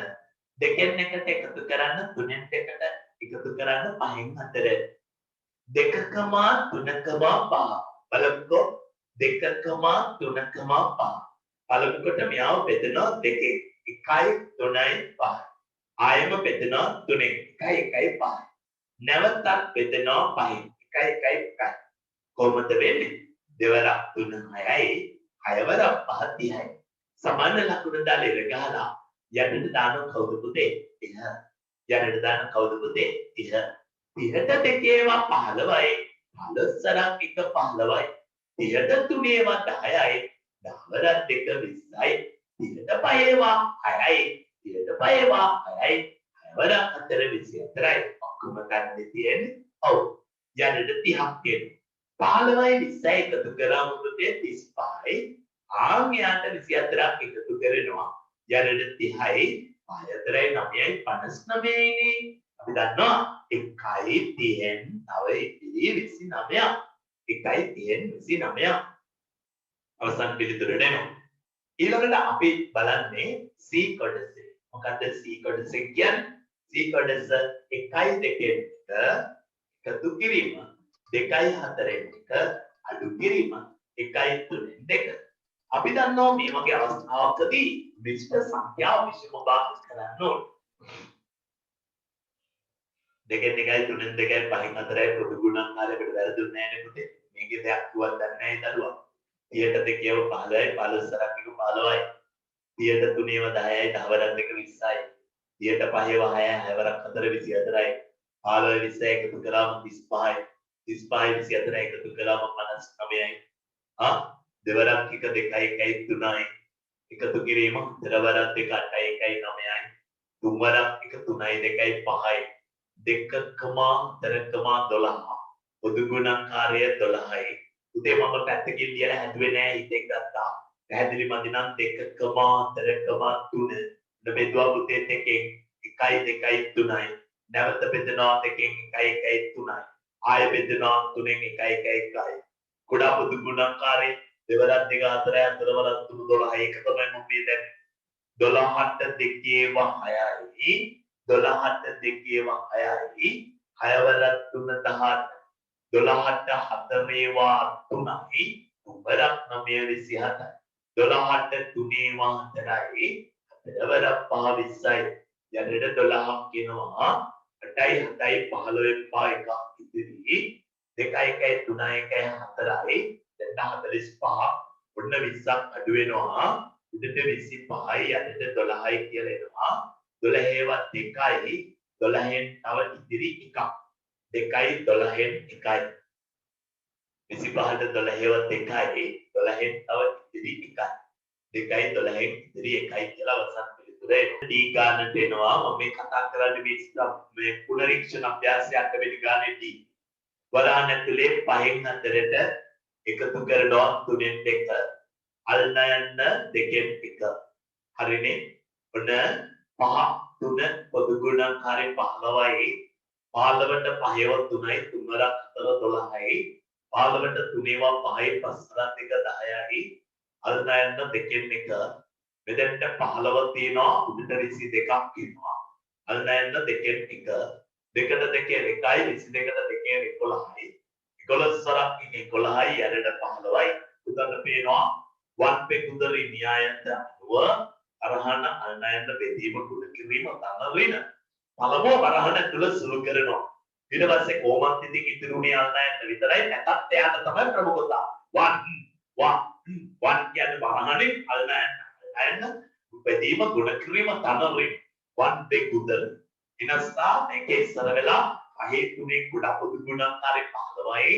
2න් 1ට එකතු කරන්න 3න් 2ට එකතු කරන්න 5න් 4. 2කම 3කම 5. බලමුකෝ 2කම 3කම 5. පළමුවට මෙයාව බෙදනවා 2කින්. 1යි 3යි 5යි. ආයෙම බෙදනවා 3කින්. 1යි 1යි 5යි. නැවතත් බෙදනවා 5කින්. 1යි 1යි 1යි. කොහොමද වෙන්නේ? දෙවරක් 3 6යි. 6 වරක් 5 30යි. සමාන ලකුණු දාලා ඉර ගහලා යටට දාන කවුද පුතේ? 30. යටට දාන කවුද පුතේ? 30. 30ට දෙකේවා 15යි. 15 සරක් එක 15යි. 30ට තුනේවා 10යි. 10 වරක් දෙක 20යි. 30ට පහේවා 6යි. 30ට පහේවා 6යි. 6 වරක් 4 24යි. ඔක්කොම ගන්න තියෙන්නේ. ඔව්. යටට 30ක් තියෙනවා. 15යි 20යි එකතු කරාම පුතේ 35යි. ආන්‍යයට 24ක් එකතු කරනවා. යරට 30යි 5 9යි 59යිනේ. අපි දන්නවා 1යි 30න් තව ඉතිරි 29ක්. 1යි 30න් 29ක්. අවසන් පිළිතුරට එනවා. ඊළඟට අපි බලන්නේ C කොටස. මොකද්ද C කොටස කියන්නේ? C කොටස 1යි 2න් එකතු කිරීම 2යි 4න් එක අඩු කිරීම 1යි 3න් 2. අපි දන්නවා මේ වගේ අවස්ථාවකදී මිශ්‍ර සංඛ්‍යාව විෂම භාග කරන්න ඕනේ. 2න් 1යි 3න් 2යි 5න් 4යි පොදු ගුණාකාරයකට වැරදුන්නේ නැහැ නේ පුතේ. මේකේ දෙයක් කිව්වත් දන්නේ නැහැ දරුවා. 30ට 2ව 15යි 15 සරක් එක 15යි. 30ට 3ව 10යි 10 වරක් 2 20යි. 30ට 5ව 6යි 6 වරක් 4 24යි. 15 20 එකතු කරාම 35යි. 35යි 24යි එකතු කරාම 59යි. දෙවරක් එක 2යි 1යි 3යි. එකතු කිරීම දෙවරක් 2 8යි 1යි 9යි. තුන්වරක් එක 3යි 2යි 5යි. 2,4,12 පොදු ගුණාකාරය 12යි. උදේ මම පැත්තකින් ලියලා හැදුවේ නෑ හිතෙන් ගත්තා. පැහැදිලි මදි නම් 2,4,3 බෙදුවා පුතේ දෙකෙන් 1යි 2යි 3යි. නැවත බෙදනවා දෙකෙන් 1යි 1යි 3යි. ආය බෙදනවා 3න් 1යි 1යි 1යි. ගොඩාක් පොදු ගුණාකාරය දෙවරක් 2 4යි 4 වරක් 3 12යි එක තමයි මම මේ දැන්නේ. 12ට 2ව 6යි 12ට 2ව 6යි 6 වරක් 3 18 12ට 4වා 3යි 3 වරක් 9 27යි 12ට 3වා 4යි 4 වරක් 5 20යි යන්නට 12ක් කියනවා 8යි 7යි 15න් 5 එකක් ඉතිරි 2යි 1යි 3යි 1යි 4යි දැන් 45 ඔන්න 20ක් අඩු වෙනවා උඩට 25යි යටට 12යි කියලා එනවා 12වත් 2යි 12න් තව ඉතිරි එකක් 2යි 12න් 1යි 25ට 12වත් 2යි 12න් තව ඉතිරි එකයි 2යි 12න් ඉතිරි එකයි කියලා අවසන් පිළිතුරේ D ගානට එනවා මම මේ කතා කරන්නේ මේ පුනරීක්ෂණ අභ්‍යාසයක් වෙන ගානේ D වරහන් ඇතුලේ 5න් 4ට එකතු කරනවා 3න් 2 අල්නයන්න 2න් 1 හරිනේ ඔන්න 5 3 පොදු ගුණාකාරය 15යි 15ට 5ව 3යි 3 වරක් 4 12යි 15ට 3ව 5යි 5 වරක් 2 10යි අල්නයන්න 2න් 1 මෙතෙන්ට 15 තියෙනවා උඩට 22ක් කියනවා අල්නයන්න 2න් 1 2ට 2 1යි 22ට 2 11යි 11 වරක් 11යි යරට 15යි උදන්න පේනවා වන් පෙකුදරි න්‍යායන්ට අනුව අරහන අල්නයන්න බෙදීම කුඩ කිරීම තනරින පළමුව වරහන තුල සුළු කරනවා ඊට පස්සේ කොහොමත් ඉතින් ඉතුරුනේ අල්නයන්න විතරයි නැතත් එයාට තමයි ප්‍රමුඛතා වන් කියන්නේ වරහනේ අල්නයන්න බෙදීම කුඩ කිරීම තනරින වන් පෙකුදරි ඉනස්සා එකේ ඉස්සර වෙලා පහේ තුනේ කුඩ පොදු ගුණාකාරය 15යි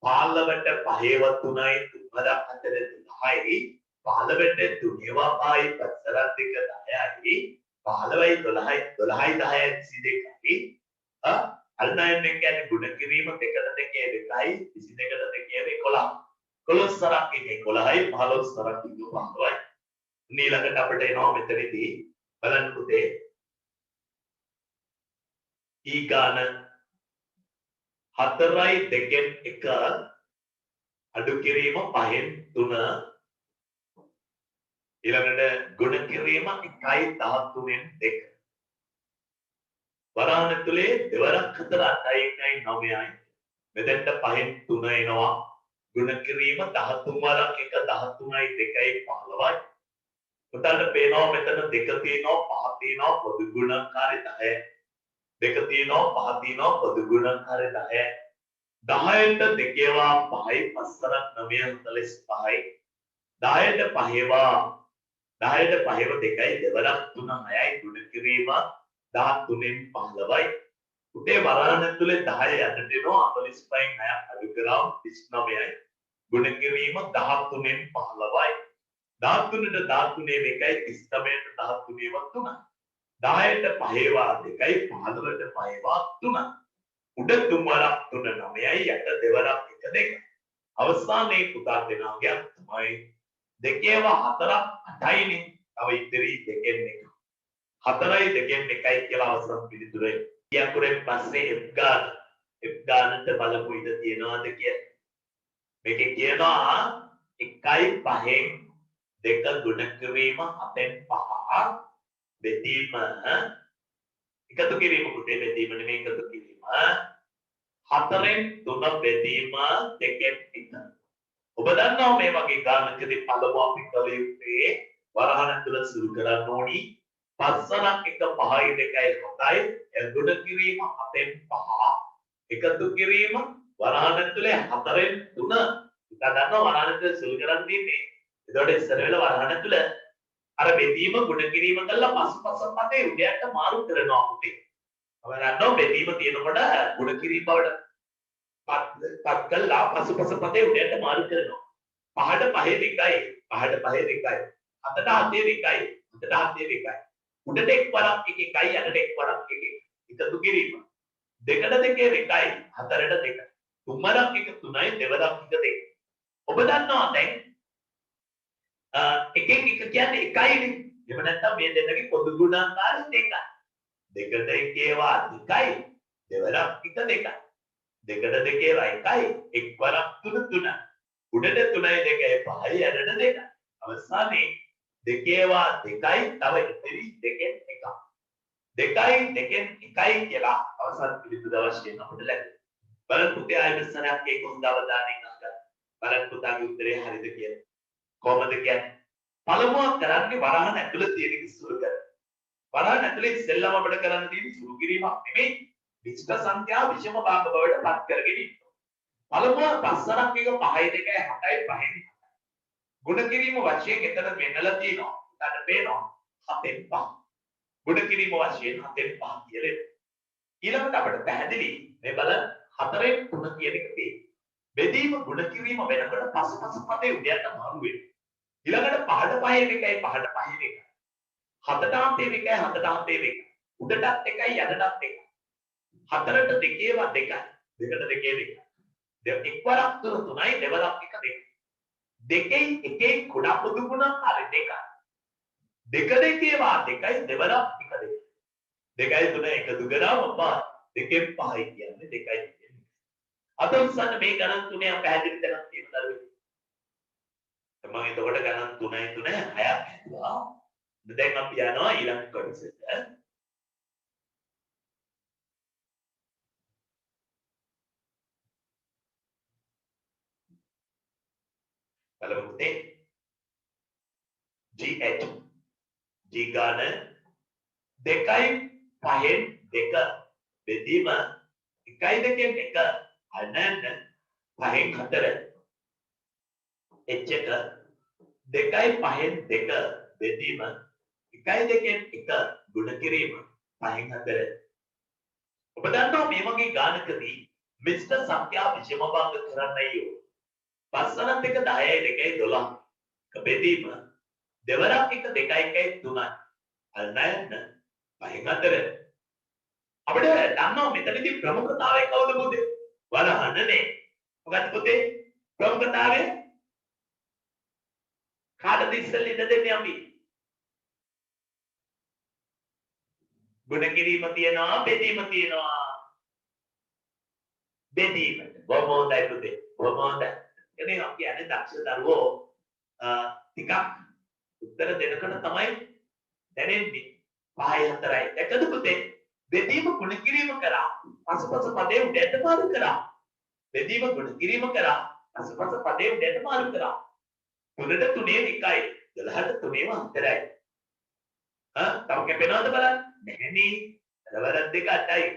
15ට 5ව 3යි 3 වරක් 4 10යි 15ට 3ව 5යි 5 වරක් 2 10යි 15යි 12යි 12යි 10යි 22යි අල්නයන්න කියන්නේ ගුණ කිරීම 2ට 2 2යි 22ට 2 11 11 වරක් 11යි 15 වරක් 15යි ඊළඟට අපිට එනවා මෙතනදී බලන්න පුතේ ඊගාන 4යි 2න් 1 අඩු කිරීම 5න් 3 ඊළඟට ගුණ කිරීම 1යි 13න් 2 වරහන් ඇතුලේ දෙවරක් 4 8යි 1යි 9යි මෙතෙන්ට 5න් 3 එනවා ගුණ කිරීම 13 වරක් 1 13යි 2යි 15යි උතන්ට පේනවා මෙතන 2 තියෙනවා 5 තියෙනවා පොදු ගුණාකාරය 10යි 2 තියෙනවා 5 තියෙනවා පොදු ගුණාකාරය 10යි 10ට 2වා 5යි 5 වරක් 9 45යි 10ට 5වා 10ට 5ව 2යි දෙවරක් 3 6යි ගුණ කිරීම 13න් 15යි උටේ වරහන් ඇතුලේ 10 යටට එනවා 45න් 6ක් අඩු කරාම 39යි ගුණ කිරීම 13න් 15යි 13ට 13 එකයි 39ට 13ව 3 10ට 5වා 2යි 15ට 5වා 3 උඩ 3 වරක් 3 9යි යට දෙවරක් 1 2 අවසානයේ පුතා දෙනාගේ තමයි දෙකේව 4ක් 8යි නේ. තව ඉතිරි දෙකෙන් එක. 4යි දෙකෙන් එකයි කියලා අවසන් පිළිතුරේ. යකුරෙන් පස්සේ F ගාන. F ගානට බලමු ඉඳ තියනවාද කියලා. මේකේ කියනවා 1යි 5න් 2 ගුණ කිරීම 7න් 5 බෙදීම එකතු කිරීම පුතේ බෙදීම නෙමෙයි එකතු කිරීම 4න් 3 බෙදීම 2න් 1. ඔබ දන්නවා මේ වගේ ගානකදී පළමුව අපි කළ යුත්තේ වරහණ තුල සුරු කරන්න ඕනි. පස්සනක් 1 5යි 2යි 7යි ගුණ කිරීම 7න් 5 එකතු කිරීම වරහණ තුල 4න් 3. ඉතින් දන්නවා වරහණ තුල සුරු කරන් තියෙන්නේ. එතකොට ඉස්සර වෙලා වරහණ තුල අර බෙදීම ගුණ කිරීම කළා පසුපස පදේ උඩයට මාරු කරනවා පුතේ. ඔබ දන්නවා බෙදීම තියෙනකොට ගුණ කිරීම බවට පත් කළා පසුපස පදේ උඩයට මාරු කරනවා. 5ට 5 2යි 5ට 5 2යි 7ට 7 2යි 7ට 7 2යි උඩට එක් වරක් 1 1යි යටට එක් වරක් 1 එකතු කිරීම 2ට 2 2යි 4ට 2 තුන්වරක් 1 3යි දෙවරක් 1 2. ඔබ දන්නවා දැන් එකෙන් එක කියන්නේ එකයිනේ. එහෙම නැත්නම් මේ දෙන්නගේ පොදු ගුණාකාරය දෙකයි. 2ට 1 2යි දෙවරක් 1 2යි 2ට 2 1යි එක් වරක් 3 3යි උඩට 3යි 2යි 5යි යටට 2යි අවසානයේ 2 2යි තව ඉතිරි 2න් 1 2යි 2න් 1යි කියලා අවසන් පිළිතුර වශයෙන් අපිට ලැබෙනවා. බලන්න පුතේ ආයෙත් සරයක් ඒක හොඳ අවධානයෙන් අහගන්න. බලන්න පුතාගේ උත්තරේ හරිද කියලා. කොහොමද කියන්නේ? පළමුව කරන්නේ වරහන් ඇතුළේ තියෙන එක සුළු කරන. වරහන් ඇතුළේ ඉස්සෙල්ලාම අපිට කරන්න තියෙන්නේ සුළු කිරීමක් නෙමෙයි. විශිෂ්ට සංඛ්‍යා විෂම භාග බවට පත් කරගෙන ඉන්නවා. පළමුව පස්සරක් එක 5යි 2යි 7යි 5යි. ගුණ කිරීම වශයෙන් එතන වෙන්නලා තියෙනවා. උඩට පේනවා 7න් 5. ගුණ කිරීම වශයෙන් 7න් 5 කියලා. ඊළඟට අපිට පැහැදිලි මේ බලන්න 4න් 3 කියන එක තියෙනවා. බෙදීම ගුණ කිරීම වෙනකොට පසුපස පදේ උඩයට මාරු වෙනවා. ඊළඟට 5ට 5 2යි 5ට 5 2යි 7ට 7 2යි 7ට 7 2යි උඩටත් 1යි යටටත් 1යි 4ට 2ව 2යි 2ට 2 2යි එක්වරක් 3 3යි දෙවරක් 1 2යි දෙකයි එකයි කුඩා පොදු ගුණාකාරය 2යි 2 2ව 2යි දෙවරක් 1 2යි 2යි 3 එකතු කරාම 5 2න් 5යි කියන්නේ 2යි අතොස්සන්න මේ ගණන් තුනේ පැහැදිලි තැනක් තියෙන දරුවෙක්. මම එතකොට ගණන් 3යි 3 6ක් හැදුවා. දැන් අපි යනවා ඊළඟ කොටසට. බලමු පුතේ. GH G ගාන 2යි 5න් 2 බෙදීම 1යි 2න් 1 අනන්න 5න් 4 H එක 2යි 5න් 2 බෙදීම 1යි 2න් 1 ගුණ කිරීම 5න් 4. ඔබ දන්නවා මේ වගේ ගානකදී මිශ්‍ර සංඛ්‍යා විෂම භංග කරන්නයි ඕන. පස්සනත් එක 10යි 2යි 12 බෙදීම දෙවරක් 1 2යි 1යි 3යි අනන්න 5න් 4. අපිට දන්නවා මෙතනදී ප්‍රමුඛතාවය කවුද පුතේ? වරහණනේ. මොකක්ද පුතේ? ප්‍රමුඛතාවය කාටද ඉස්සෙල්ලා ඉඳ දෙන්නේ අපි? ගුණ කිරීම තියනවා බෙදීම තියනවා. බෙදීම. බොහොම හොඳයි පුතේ. බොහොම හොඳයි. එනේ අපි කියන්නේ දක්ෂ දරුවෝ ටිකක් උත්තර දෙනකොට තමයි දැනෙන්නේ. 5යි 4යි. දැකද පුතේ? බෙදීම ගුණ කිරීම කරා. පසුපස පදේ උඩට මාරු කරා. බෙදීම ගුණ කිරීම කරා. පසුපස පදේ උඩට මාරු කරා. 3ට 3 1යි 12ට 3ව 4යි. තව කැපෙනවද බලන්න? නැහැනේ. දවරක් 2 8යි.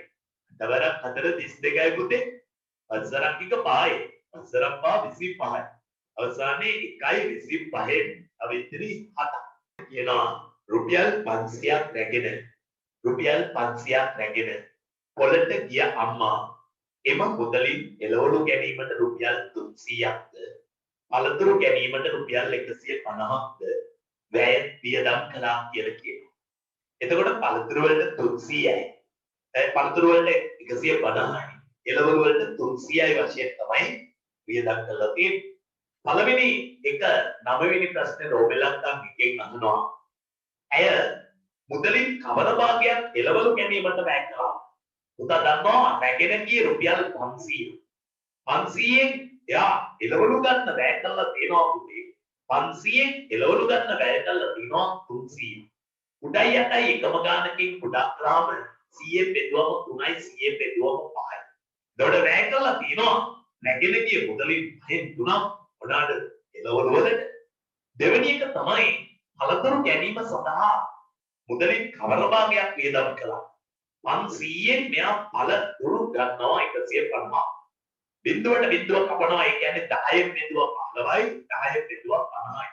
දවරක් 4 32යි පුතේ. පස්සරක් 1 5යි. පස්සරක් 5 25යි. අවසානයේ 1යි 25න් අව ඉතිරි 7ක්. කියනවා රුපියල් 500ක් රැගෙන රුපියල් 500ක් රැගෙන පොළට ගිය අම්මා එම මුදලින් එළවලු ගැනීමට රුපියල් 300ක්ද පළතුරු ගැනීමට රුපියල් 150ක්ද වැය වියදම් කළා කියලා කියනවා. එතකොට පළතුරු වලට 300යි. පළතුරු වලට 150යි. එළවලු වලට 300යි වශයෙන් තමයි වියදම් කළා තියෙන්නේ. පළවෙනි එක 9 වෙනි ප්‍රශ්නේ රෝබෙලන්තන් එකෙන් අහනවා. ඇය මුදලින් කවර භාගයක් එළවලු ගැනීමට වැය කළා? පුතා දන්නවා රැගෙන ගියේ රුපියල් 500. 500න් එයා එළවලු ගන්න වැය කළා තියෙනවා පුතේ. 500න් එළවලු ගන්න වැය කළා තියෙනවා 300. උඩයි යටයි එකම ගානකින් කුඩා කරාම 100 බෙදුවම 3යි 100 බෙදුවම 5යි. දොඩ වැය කළා තියෙනවා රැගෙන ගියේ මුදලින් 5න් 3ක් ඔඩාඩ එළවලු වලට. දෙවෙනි එක තමයි පළතුරු ගැනීම සඳහා මුදලින් කවර භාගයක් වියදම් කළා? 500න් මෙයා පළතුරු ගන්නවා 150. බිඳුවට බිඳුව කපනවා ඒ කියන්නේ 10න් බිඳුව 15යි 10න් බිඳුව 50යි.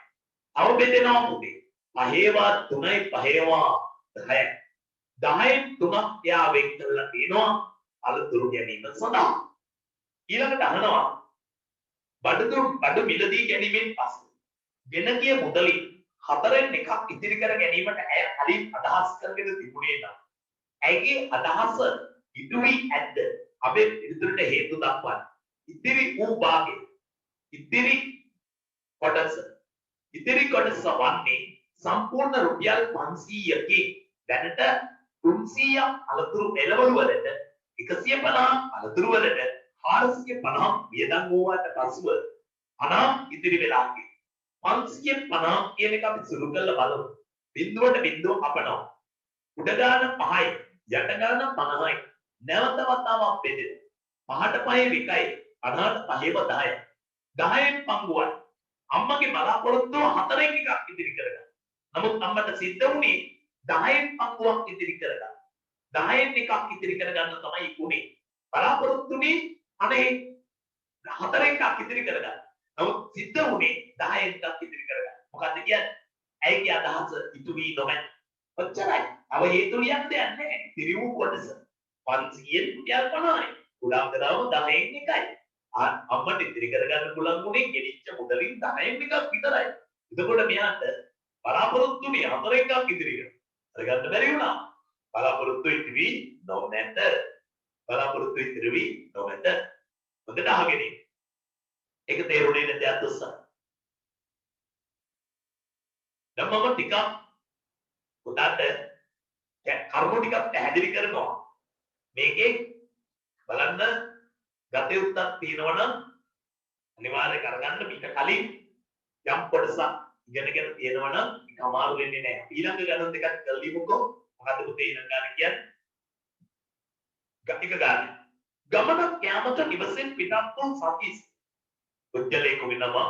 තව බෙදෙනවා පුතේ. 5වා 3යි 5වා 10යි. 10න් 3ක් එයා වෙන් කරලා තියෙනවා පළතුරු ගැනීම සඳහා. ඊළඟට අහනවා බඩු මිලදී ගැනීමෙන් පසු ගෙන ගිය මුදලින් 4න් එකක් ඉතිරි කර ගැනීමට ඇය කලින් අදහස් කරගෙන තිබුණේ නම් ඇයගේ අදහස ඉටු වී ඇද්ද? අපේ ඉදිරියට හේතු දක්වන්න. ඉතිරි වූ භාගය ඉතිරි කොටස වන්නේ සම්පූර්ණ රුපියල් 500කින් දැනට 300ක් අලතුරු එළවලු වලට 150 අලතුරු වලට 450 වියදම් වූාට පසුව 50 ඉතිරි වෙලා තියෙනවා. 550 කියන එක අපි සුළු කරලා බලමු. බිඳුවට බිඳුව අපනවා. උඩ ගාන 5යි යට ගාන 50යි. නැවත වතාවක් බෙදෙන. 5ට 5 එකයි 50ට 5ව 10යි. 10න් පංගුවක්. අම්මගේ බලාපොරොත්තුව 4න් එකක් ඉදිරි කරගන්න. නමුත් අම්මට සිද්ධ වුණේ 10න් පංගුවක් ඉදිරි කරගන්න. 10න් එකක් ඉදිරි කරගන්න තමයි උනේ. බලාපොරොත්තුනේ අනේ 4න් එකක් ඉදිරි කරගන්න. නමුත් සිද්ධ වුණේ 10න් එකක් ඉදිරි කරගන්න. මොකද්ද කියන්නේ? ඇයිගේ අදහස ඉටු වී නොමැත. ඔච්චරයි. අව හේතු ලියන්න දෙයක් නැහැ. ඉතිරි වූ කොටස 500න් රුපියල් 50යි. උඩම් දරවම 10න් එකයි. අම්මට ඉතිරි කරගන්න පුළුවන් උනේ ගෙනිච්ච මුදලින් 10න් එකක් විතරයි. එතකොට මෙයාට බලාපොරොත්තුනේ 4න් එකක් ඉදිරි කරගන්න බැරි වුණා. බලාපොරොත්තු ඉතිරි නොමැත. බලාපොරොත්තු ඉතිරි නොමැත. හොඳට අහගෙන ඉන්න. ඒක තේරුණේ නැති අත්දැක. දැන් මම ටිකක් පුතාට කරුණු ටිකක් පැහැදිලි කරනවා. මේකේ බලන්න ගතේ උත්තර තියෙනවනම් අනිවාර්ය කරගන්න පිට කලින් යම් කොටසක් ඉගෙනගෙන තියෙනවනම් ඒක අමාරු වෙන්නේ නැහැ. ඊළඟ ගණන් දෙකක් කරලිමුකෝ. මොකද පුතේ ඊළඟ ගණන් කියන්නේ? ගතික ගන්න. ගමනක් යාමට නිවසෙන් පිටත් වූ සතීස් උද්දලේක වෙනවා.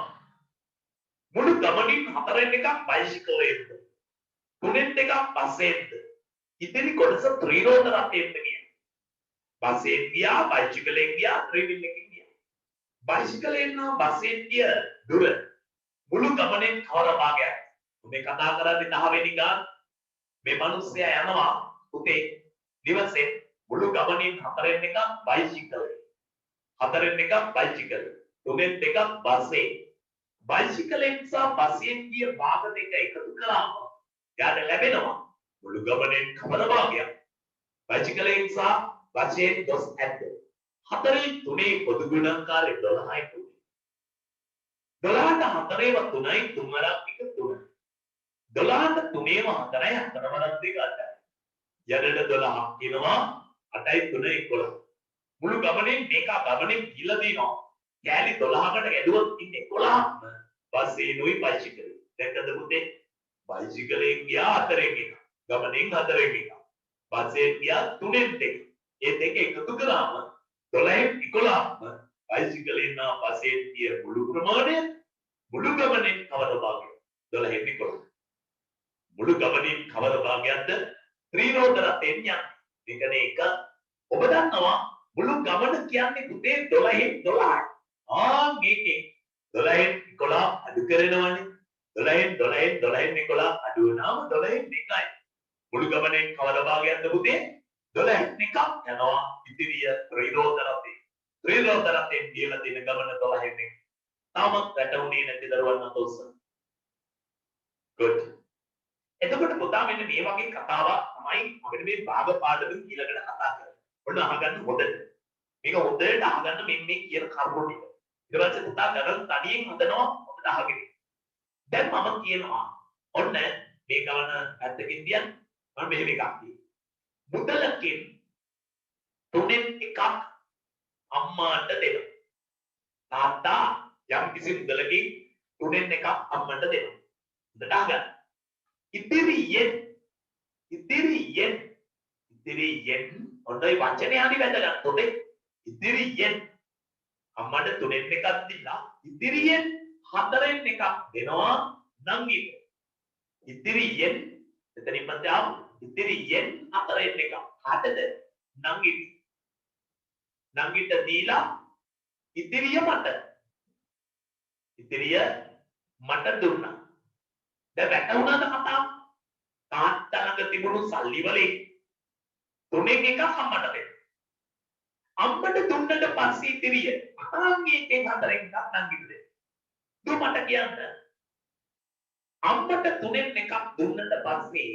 මුළු ගමනින් 4න් එකක් බයිසිකලයේද 3න් එකක් බසෙන්ද ඉතිරි කොටස ත්‍රිරෝද රථයෙන්ද ගියා. බසෙන් ගියා බයිසිකලෙන් ගියා ත්‍රිවිල් එකකින් ගියා. බයිසිකලෙන් නම් බසෙන් ගිය දුර මුළු ගමනෙන් කවර භාගයක්? මේ කතා කරන්නේ 10 වෙනි ගාන. මේ මිනිස්සයා යනවා උතේ නිවසෙන් මුළු ගමනින් 4න් එකක් බයිසිකලේ 4න් එකක් බයිසිකල 3න් එකක් බසේ බයිසිකලෙන් සහ බසෙන් ගිය භාග දෙක එකතු කළාම යාට ලැබෙනවා මුළු ගමනෙන් කවර භාගයක්? බයිසිකලෙන් සහ බසෙන් දොස් ඇද්ද? 4න් 3 පොදු ගුණාකාරය 12යි 12ට 4ව 3යි 3 වරක් එක 3. 12ට 3ව 4යි 4 වරක් දෙක 8යි. යඩට 12ක් කියනවා 8යි 3 11. මුළු ගමනෙන් මේක ගමනෙන් ගිහලා දිනවා. කෑලි 12කට ඇදුවොත් ඉන්නේ 11ක්ම බස්සේ නොයි බයිසිකලේ. දැක්කද පුතේ? බයිසිකලෙන් ගියා 4න් එක. ගමනෙන් 4න් එක. බස්සේ ගියා 3න් දෙක. ඒ දෙක එකතු කරාම 12න් 11ක්ම බයිසිකලෙන් නා බස්සේ ගිය මුළු ප්‍රමාණය මුළු ගමනෙන් කවර භාගයක්? 12න් 11. මුළු ගමනින් කවර භාගයක්ද? ත්‍රිරෝද රථයෙන් යන්නේ. මේකනේ එක. ඔබ දන්නවා මුළු ගමන කියන්නේ පුතේ 12න් 12යි. මේකේ 12න් 11 අඩු කරනවනේ. 12න් 11 අඩු වුණාම 12න් 1යි. මුළු ගමනේ කවර භාගයක්ද පුතේ? 12න් 1ක් යනවා ඉතිරිය ත්‍රිරෝද රථේ. ත්‍රිරෝද රථයෙන් කියලා දෙන ගමන 12න් 1. තාමත් වැටුනේ නැති දරුවන් අතොස්ස. good. එතකොට පුතා මෙන්න මේ වගේ කතාවක් තමයි අපිට මේ භාග පාඩමින් ඊළඟට කතා කරන්නේ. ඔන්න අහගන්න හොඳට. මේක හොඳට අහගන්න මේ කියන කරුණු ටික. ඊට පස්සේ පුතා ගණන් තනියෙන් හදනවා හොඳට අහගෙන. දැන් මම කියනවා ඔන්න මේ ගමන පැත්තකින් තියන්න මම මෙහෙම එකක් කියනවා. මුදලකින් 3න් එකක් අම්මාට දෙනවා. තාත්තා යම් කිසි මුදලකින් 3න් එකක් අම්මට දෙනවා. හොඳට අහගන්න. ඉතිරියෙන් ඔන්නයි වචනේ හරි වැදගත්. ඔතේ ඉතිරියෙන් අම්මට 3න් එකක් දීලා ඉතිරියෙන් 4න් එකක් දෙනවා නංගිට. ඉතිරියෙන් එතනින් පස්සේ ආපු ඉතිරියෙන් 4න් එකක් කාටද? නංගිට. නංගිට දීලා ඉතිරිය මට දුන්නා. දැන් වැටුණාද කතාව? තාත්තා ළඟ තිබුණු සල්ලි වලින් 3න් එකක් අම්මට දෙන්න. අම්මට දුන්නට පස්සේ ඉතිරිය අතාංගයෙන් 4න් එකක් නංගිට දෙන්න. දුක මට කියන්න. අම්මට 3න් එකක් දුන්නට පස්සේ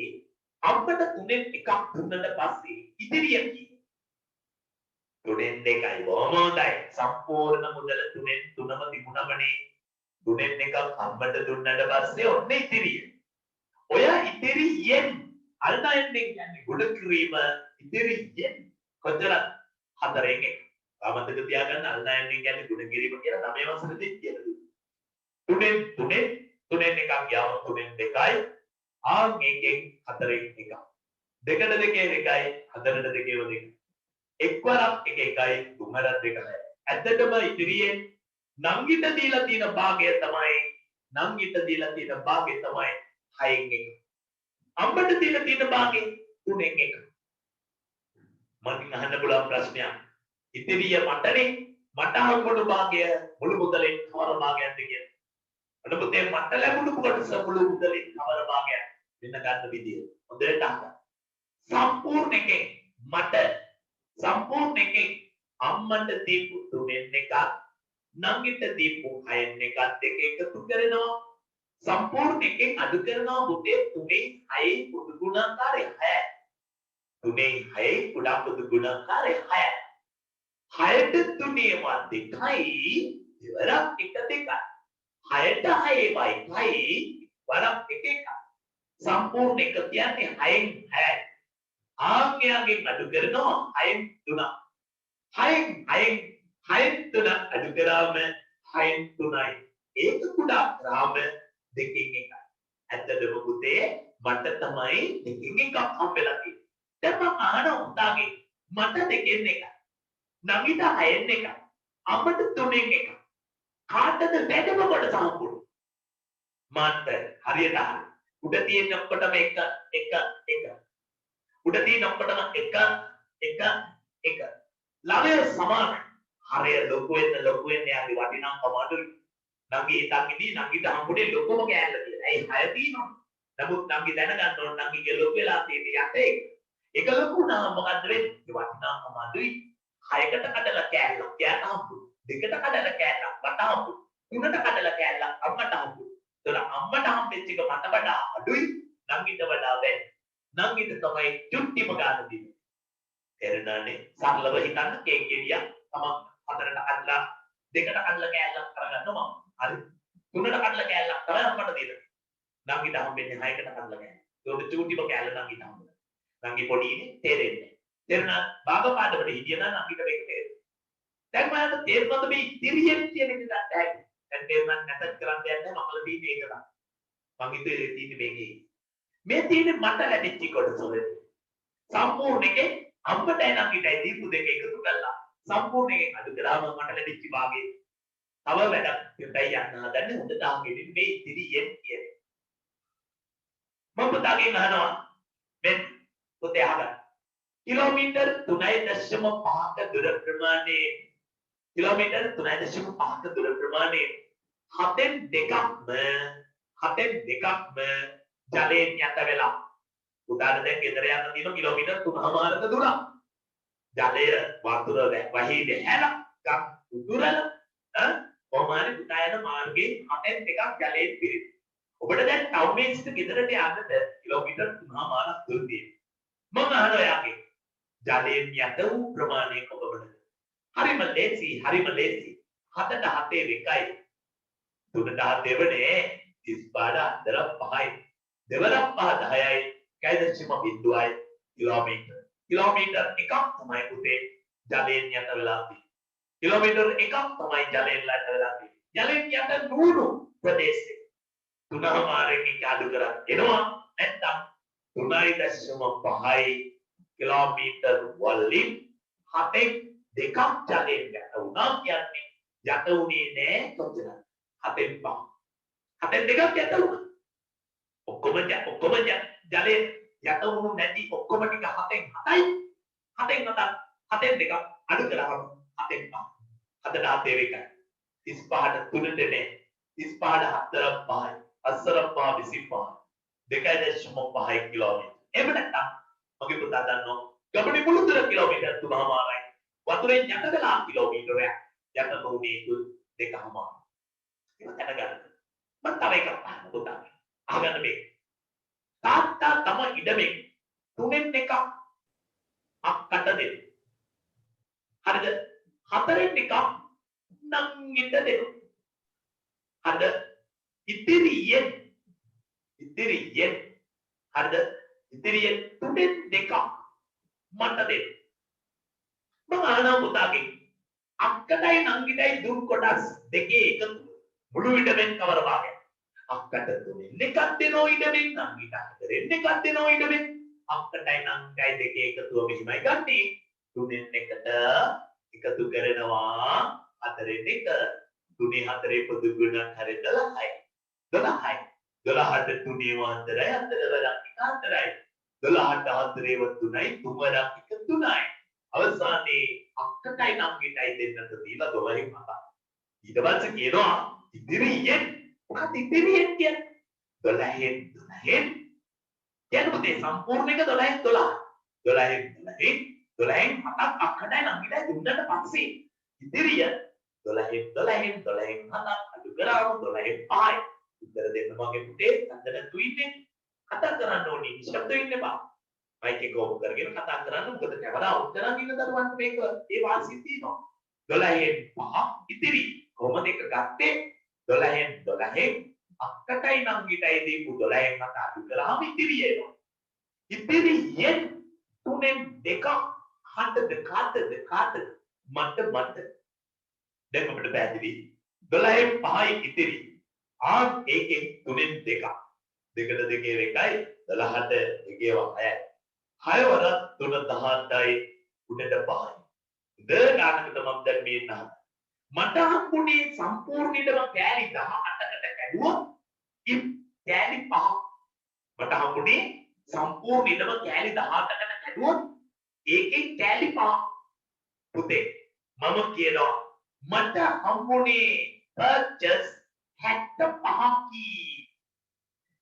ඉතිරිය කී 3න් 2යි බොහොම හොඳයි. සම්පූර්ණ මුදල 3න් 3ම තිබුණමනේ. 3න් එකක් අම්මට දුන්නට පස්සේ ඔන්න ඉතිරිය. ඔය ඉතිරියෙන් අල්දායෙන් කියන්නේ ගොඩ කිරීම ඉතිරියෙන් කොච්චර 4න් එක. ආමන්ත්‍රක තියාගන්න අල්දායෙන් කියන්නේ ගොඩ කිරීම කියලා 9 වසරේදී කියලා. 3න් එකක් ගියාම 3න් 2යි ආන් එකෙන් 4න් එකක්. දෙකට දෙකේ 2යි 4ට දෙකේ 2යි. එක්වරක් 1යි තුන්වරක් 2යි. ඇත්තටම ඉදිරියෙන් නංගිට දීලා තියෙන භාගය තමයි 6න් 1. අම්මට දීලා තියෙන භාගය 3න් 1. මම අහන්න පුළුවන් ප්‍රශ්නයක්. ඉදිරිය මටනේ මට හම්බුණු භාගය මුළු මුදලෙන් කවර භාගයක්ද කියලා. අන්න පුතේ මට ලැබුණු කොටස මුළු මුදලෙන් කවර භාගයක් වෙන ගන්න විදිය. හොඳට අහන්න. සම්පූර්ණ එකේ අම්මට දීපු 3න් එකක් නංගිට දීපු 6න් එකක් දෙක එකතු කරනවා. සම්පූර්ණ එකෙන් අඩු කරනවා පුතේ 3න් 6යි පොදු ගුණාකාරය 6යි. 3න් 6යි කුඩා පොදු ගුණාකාරය 6යි. 6ට 3යි දෙකයි ඉවරක් 1 2යි. 6ට 6යි වරක් 1 1යි. සම්පූර්ණ එක කියන්නේ 6න් 6යි. ආඥාගෙන් අඩු කරනවා 6න් 3යි. 6න් 3 අඩු කරාම 6න් 3යි. ඒක කුඩා කරාම 2න් 1යි. ඇත්තටම පුතේ මට තමයි 2න් 1ක් හම්බෙලා තියෙන්නේ. දැන් මම අහනවා උන්ටගේ මට 2න් 1යි. නංගිට 6න් 1යි. අම්මට 3න් 1යි. කාටද වැඩම කොටස හම්බුනේ? මට හරියට අහන්න. උඩ තියෙන ඔක්කොටම 1 1 1. උඩ තියෙන ඔක්කොටම 1 1 1. ළමය සමානයි. හරය ලොකු වෙන්න යාගේ වටිනාකම අඩුයි. නංගි හිතන්නේ නංගිට හම්බුනේ ලොකම කෑල්ල කියලා. ඒ 6 තියෙනවා. නමුත් නංගි දැනගන්න ඕන නංගිගේ ලොකු වෙලා තියෙන යට එක. ඒක ලොකු නම් මොකද්ද වෙන්නේ? වටිනාකම අඩුයි. 6කට කඩලා කෑල්ලක් යාට හම්බුනේ. 2කට කඩලා කෑල්ලක් මට හම්බුනේ. 3ට කඩලා කෑල්ලක් අම්මට හම්බුනේ. ඒතර අම්මට හම්බෙච්ච එක මට වඩා අඩුයි. නංගිට වඩා වැඩි. නංගිට තමයි චුට්ටිම ගන්න දෙන්නේ. තේරෙනවනේ? සරලව හිතන්න කේක් ගෙඩියක් තමන් 4ට කඩලා 2ට කඩලා කෑල්ලක් කරගන්නවා. හරි. 3ට කඩලා කෑල්ලක් තමයි අපට දෙන්නේ. නංගිට හම්බෙන්නේ 6කට කඩලා කෑල්ල. ඒකට චූටිම කෑල්ල නංගිට හම්බුනේ. නංගි පොඩිනේ තේරෙන්නේ. තේරුණා? භාග පාඩමට හිටිය නම් නංගිට මේක තේරෙන්නේ. දැන් මම තේරුණාද මේ ඉතිරියෙන් කියන එක ගන්න හැටි. දැන් තේරුණා නැතත් කරන්න දෙයක් නැහැ. මමල දීන්නේ ඒක තමයි. මං හිතුවේ තියෙන්නේ මේකේ. මේ තියෙන්නේ මට ලැබිච්ච කොටස වලින්. සම්පූර්ණ එකේ අම්මට නංගිටයි දීපු දෙක එකතු කරලා සම්පූර්ණ එකෙන් අඩු කරාම මට ලැබිච්ච භාගය තව වැඩක් දෙතයි යන්න හදන්නේ හොඳට අහගෙන මේ ඉතිරියෙන් කියන්නේ. මම පුතාගෙන් අහනවා මේ පුතේ අහගන්න. කිලෝමීටර් 3.5ක දුර ප්‍රමාණයේ හතෙන් දෙකක්ම ජලයෙන් යට වෙලා උදාහරණ දැන් ගෙදර යන්න තියෙන කිලෝමීටර් 3මාරක දුරක්. ජලය වතුර වහිද හැලා ගම් උතුරල කොහොමද පුතා යන මාර්ගයේ හතෙන් දෙකක් ජලයෙන් පිරිත්. ඔබට දැන් ටවුන් එකේ සිට ගෙදරට යන්නද කිලෝමීටර් 3මාරක් දුර තියෙනවා. මම අහනවා යාගේ ජලයෙන් යට වූ ප්‍රමාණය කොබවද? හරිම ලේසි. හතට හතේ එකයි. තුනට හතේ වෙන්නේ 35 4 5යි. දෙවරක් පහ 10යි. 1.0යි කිලෝමීටර්. කිලෝමීටර් එකක් තමයි පුතේ ජලයෙන් යට වෙලා තියෙන්නේ. කිලෝමීටර් එකක් තමයි ජලයෙන් යට වෙලා තියෙන්නේ. ජලයෙන් යට නුණු ප්‍රදේශේ. 3මාරෙන් එක අඩු කරන් එනවා. නැත්නම් 3.5යි කිලෝමීටර් වලින් 7ක් දෙකක් ජලයෙන් යට වුණා කියන්නේ යට වුණේ නෑ කොච්චර 7න් 5. 7න් දෙකක් යට වුණා. ඔක්කොම ජලයෙන් යට වුණු නැති ඔක්කොම ටික 7න් 7යි. 7න් 7න් දෙකක් අඩු කරාම 7න් 5. 7ට 7 එකයි. 35ට 3ට නෑ. 35ට 4ක් 5යි. 4ක් 5 25. 2.5යි කිලෝමීටර්. එහෙම නැත්නම් මගේ පුතා දන්නවා ගමනේ මුළු දුර කිලෝමීටර් 3මාරයි. වතුරෙන් යට වෙලා කිලෝමීටරයක් යට නොවුනේ 2මාරයි. ඒක දැනගන්න. මම තව එකක් අහන්න පුතා. අහගන්න මේ. තාත්තා තම ඉඩමෙන් 3න් එකක් අක්කට දෙන්න. හරිද? 4න් එකක් නංගිට දෙන්න. හරිද? ඉතිරියෙන් හරිද? ඉතිරියෙන් 3න් දෙකක් මට දෙන්න. මම අහනවා පුතාගෙන් අක්කටයි නංගිටයි දුන් කොටස් දෙකේ එකතු මුළු ඉඩමෙන් කවර භාගයක්? අක්කට 3න් එකක් දෙනෝ ඉඩමෙන් නංගිට 4න් එකක් දෙනෝ ඉඩමෙන් අක්කටයි නංගිටයි දෙකේ එකතුව මෙහිමයි ගන්නේ 3න් එකට එකතු කරනවා 4න් එක 3 4 පොදු ගුණ හරිය 12යි 12යි 12ට 3 වන්දරයි 4 වරක් 4යි 12ට 4 ව 3යි 3 වරක් 3යි අවසානයේ අක්කටයි නංගිටයි දෙන්නට දීලා 12න් 7යි ඊට පස්සේ කියනවා ඉදිරියෙන් මොකක්ද ඉදිරියෙන් කියන්නේ 12න් කියන්නේ පුතේ සම්පූර්ණ එක 12න් 12න් 7ක් අක්කටයි නංගිටයි දුන්නට පස්සේ ඉදිරිය 12න් 7ක් අඩු කරාම 12න් 5යි උත්තර දෙන්න මගේ පුතේ අතන තුයිනේ කතා කරන්න ඕනේ නිශ්ශබ්ද වෙන්න බා මයික් එක ඕපන් කරගෙන කතා කරන්න මොකද කැමරා උත්තරන් ඉන්න දරුවන්ට මේක ඒ වාසිය තියෙනවා 12න් 5 ඉතිරි කොහොමද එක ගත්තේ 12න් අක්කටයි නංගිටයි දීපු 12න් 7 අඩු කරාම ඉතිරි එනවා ඉතිරියෙන් 3න් දෙකක් හතද කාටද මට දැන් අපිට පැහැදිලි 12න් 5යි ඉතිරි ඒකෙන් 3න් දෙකක් දෙකට දෙකේ එකයි 12ට එකේ 6යි 6 වර 3 18යි උඩට 5යි ගානකට මම දැන් මේ නහන මට හම්බුනේ සම්පූර්ණයෙන්ම කෑලි 18කට කැඩුවොත් කෑලි 5 මට හම්බුනේ සම්පූර්ණයෙන්ම කෑලි 18කට කැඩුවොත් ඒකෙන් කෑලි 5 පුතේ මම කියනවා මට හම්බුනේ purchase 75කි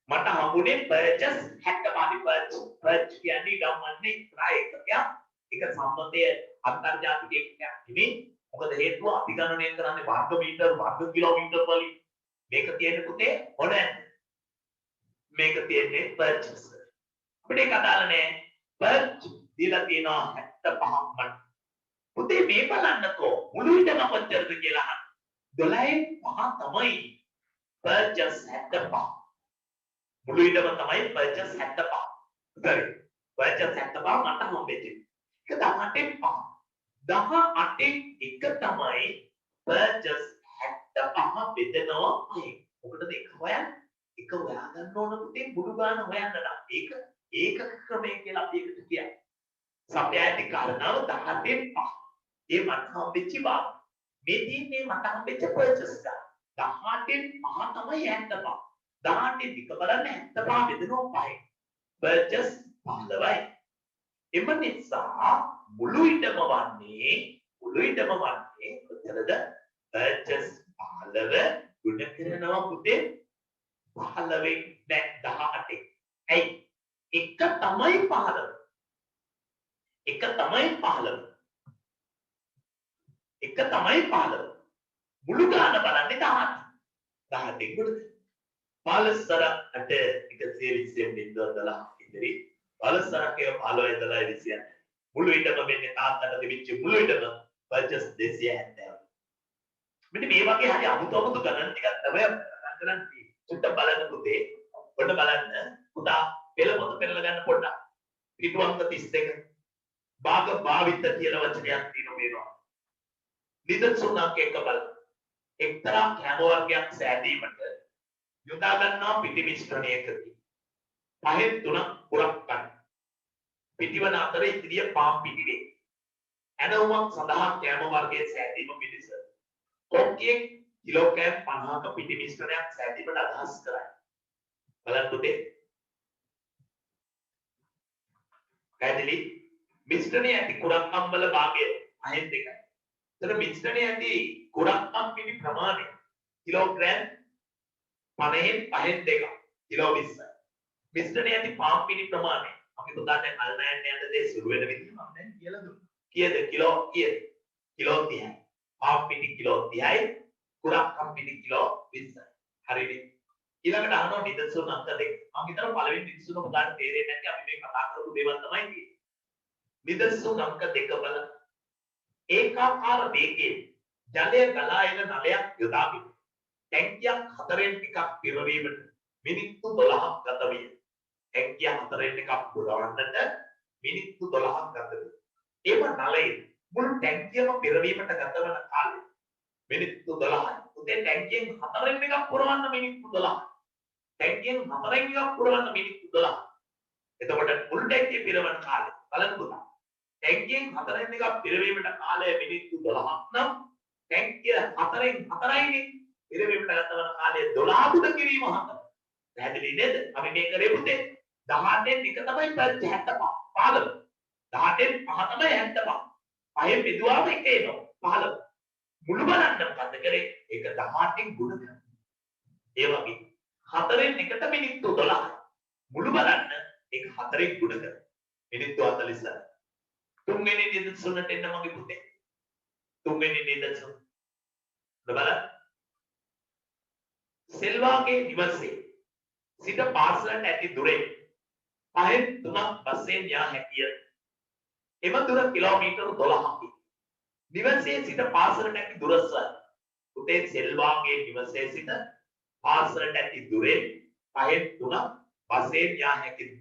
මට හම්බුනේ purchase 75 purchase කියන්නේ ගමන්නේ ප්‍රායෝගිකයක් ඒක සම්මතය අන්තර්ජාතික එකක් නෙමෙයි මොකද හේතුව අපි ගණනය කරන්නේ වර්ග මීටර වර්ග කිලෝමීටර වලින් මේක තියෙන්නේ පුතේ මොනවාද මේක තියෙන්නේ purchase අපිට ඒක අදාළ නෑ purchase දීලා තියෙනවා 75ක් මට පුතේ මේ බලන්නකෝ මුළු ඉඩම කොච්චරද කියලා අහන්න 12න් 5 තමයි purchase 75 මුළු ඉඩම තමයි purchase 75 හරි purchase 75 මට හම්බෙච්ච එක 18න් 5 18න් එක තමයි purchase 75 බෙදනවා මොකටද ඒක හොයන්නේ එක හොයා ගන්න ඕන පුතේ මුළු ගාන හොයන්න නම් ඒක ක්‍රමය කියලා අපි එකට කියන්නේ සපයාති කාරණාව 18න් 5 ඒ මට හම්බෙච්ච බාර මේ තියෙන්නේ මට හම්බෙච්ච purchase එක 18න් 5 තමයි 75 18න් එක බලන්න 75 බෙදනවා 5 purchase 15යි එම නිසා මුළු ඉඩම වන්නේ කොච්චරද purchase 15 ගුණ කරනවා පුතේ 15න් දැන් 18න් ඇයි එක තමයි 15 මුළු ගාන බලන්නේ 18න් ගුණ 15 සරකට 120 බිඳුව 12 ඉදිරි 15 සරක 15 12 20 මුළු ඉඩම මෙන්න තාත්තට දෙවිච්ච මුළු ඉඩම purchase 270 මෙන්න මේ වගේ හරි අමුතු ගණන් ටිකක් තමයි කරන්නේ. චුට්ටක් බලන්න පුතේ. ඔන්න බලන්න. පුතා පෙළ පොත පෙරලා ගන්න පොඩ්ඩක්. පිටු අංක 32. භාග භාවිත කියලා වචනයක් තියෙනවා මේවා. නිදර්ශන අංක 1 බලන්න. එක්තරා කැම වර්ගයක් සෑදීමට යොදා ගන්නා පිටි මිශ්‍රණයකදී 5න් 3ක් පුරක් ගන්න. පිටිවන අතර ඉදිරිය පාම් පිටිවේ. ඇනවුමක් සඳහා කැම වර්ගයේ සෑදීම පිණිස කොක්කියෙන් කිලෝග්‍රෑම් 50ක පිටි මිශ්‍රණයක් සෑදීමට අදහස් කරයි. බලන්න පුතේ. පැහැදිලි? මිශ්‍රණයේ ඇති කුරක්කම් වල භාගය 5න් 2යි. එතන මිශ්‍රණයේ ඇති කුරක්කම් පිටි ප්‍රමාණය කිලෝග්‍රෑම් 50න් 5න් 2ක් කිලෝ 20යි. මිශ්‍රණයේ ඇති පාම් පිටි ප්‍රමාණය අපි උදාහරණයක් අල්ලන්න යන දේ සුළු වෙන විදිහ මම දැන් කියලා දුන්නා. කීයද කිලෝ කීයද? කිලෝ 30යි. පාම් පිටි කිලෝ 30යි. කුරක්කම් පිටි කිලෝ 20යි. හරිනේ. ඊළඟට අහනවා නිදර්ශන අංක 2. මම හිතනවා පළවෙනි නිදර්ශන උදාහරණ තේරෙන්නේ නැති අපි මේ කතා කරපු දේවල් තමයි තියෙන්නේ. නිදර්ශන අංක 2 බලන්න. ඒකාකාර වේගයෙන් ජලය ගලා එන නලයක් යොදාගෙන ටැංකියක් 4න් ටිකක් පිරවීමට මිනිත්තු 12ක් ගත විය. ටැංකිය 4න් ටිකක් පුරවන්නට මිනිත්තු 12ක් ගත විය. ඒව නලයේ මුළු ටැංකියම පිරවීමට ගත වන කාලය මිනිත්තු 12යි. උදේ ටැංකියෙන් 4න් ටිකක් පුරවන්න මිනිත්තු 12යි. ටැංකියෙන් 4න් ටිකක් පුරවන්න මිනිත්තු 12යි. එතකොට මුළු ටැංකිය පිරවන කාලය බලන්න පුතා. ටැංකියෙන් 4න් ටිකක් පිරවීමට කාලය මිනිත්තු 12ක් නම් ටැංකිය 4න් 4යිනේ පිරවීමට ගත වන කාලය 12 ගුණ කිරීම 4. පැහැදිලි නේද? අපි මේ කරේ පුතේ 18න් 1 තමයි 75. 15. 18න් 5 තමයි 75. 5න් බෙදුවාම 1 එනවා 15. මුළු බලන්න මොකද කරේ? ඒක 18න් ගුණ කරනවා. ඒ වගේ 4න් 1ට මිනිත්තු 12. මුළු බලන්න ඒක 4න් ගුණ කරනවා. මිනිත්තු 40. තුන්වෙනි නිදර්ශනට එන්න මගේ පුතේ. තුන්වෙනි නිදර්ශන. බලන්න. සෙල්වාගේ නිවසේ සිට පාසලට ඇති දුරේ 5න් 3ක් බස්යෙන් යා හැකිය. එම දුර කිලෝමීටර් 12කි. නිවසේ සිට පාසලට ඇති දුරස පුතේ සෙල්වාගේ නිවසේ සිට පාසලට ඇති දුරේ 5න් 3ක් බස්යෙන් යා හැකිය.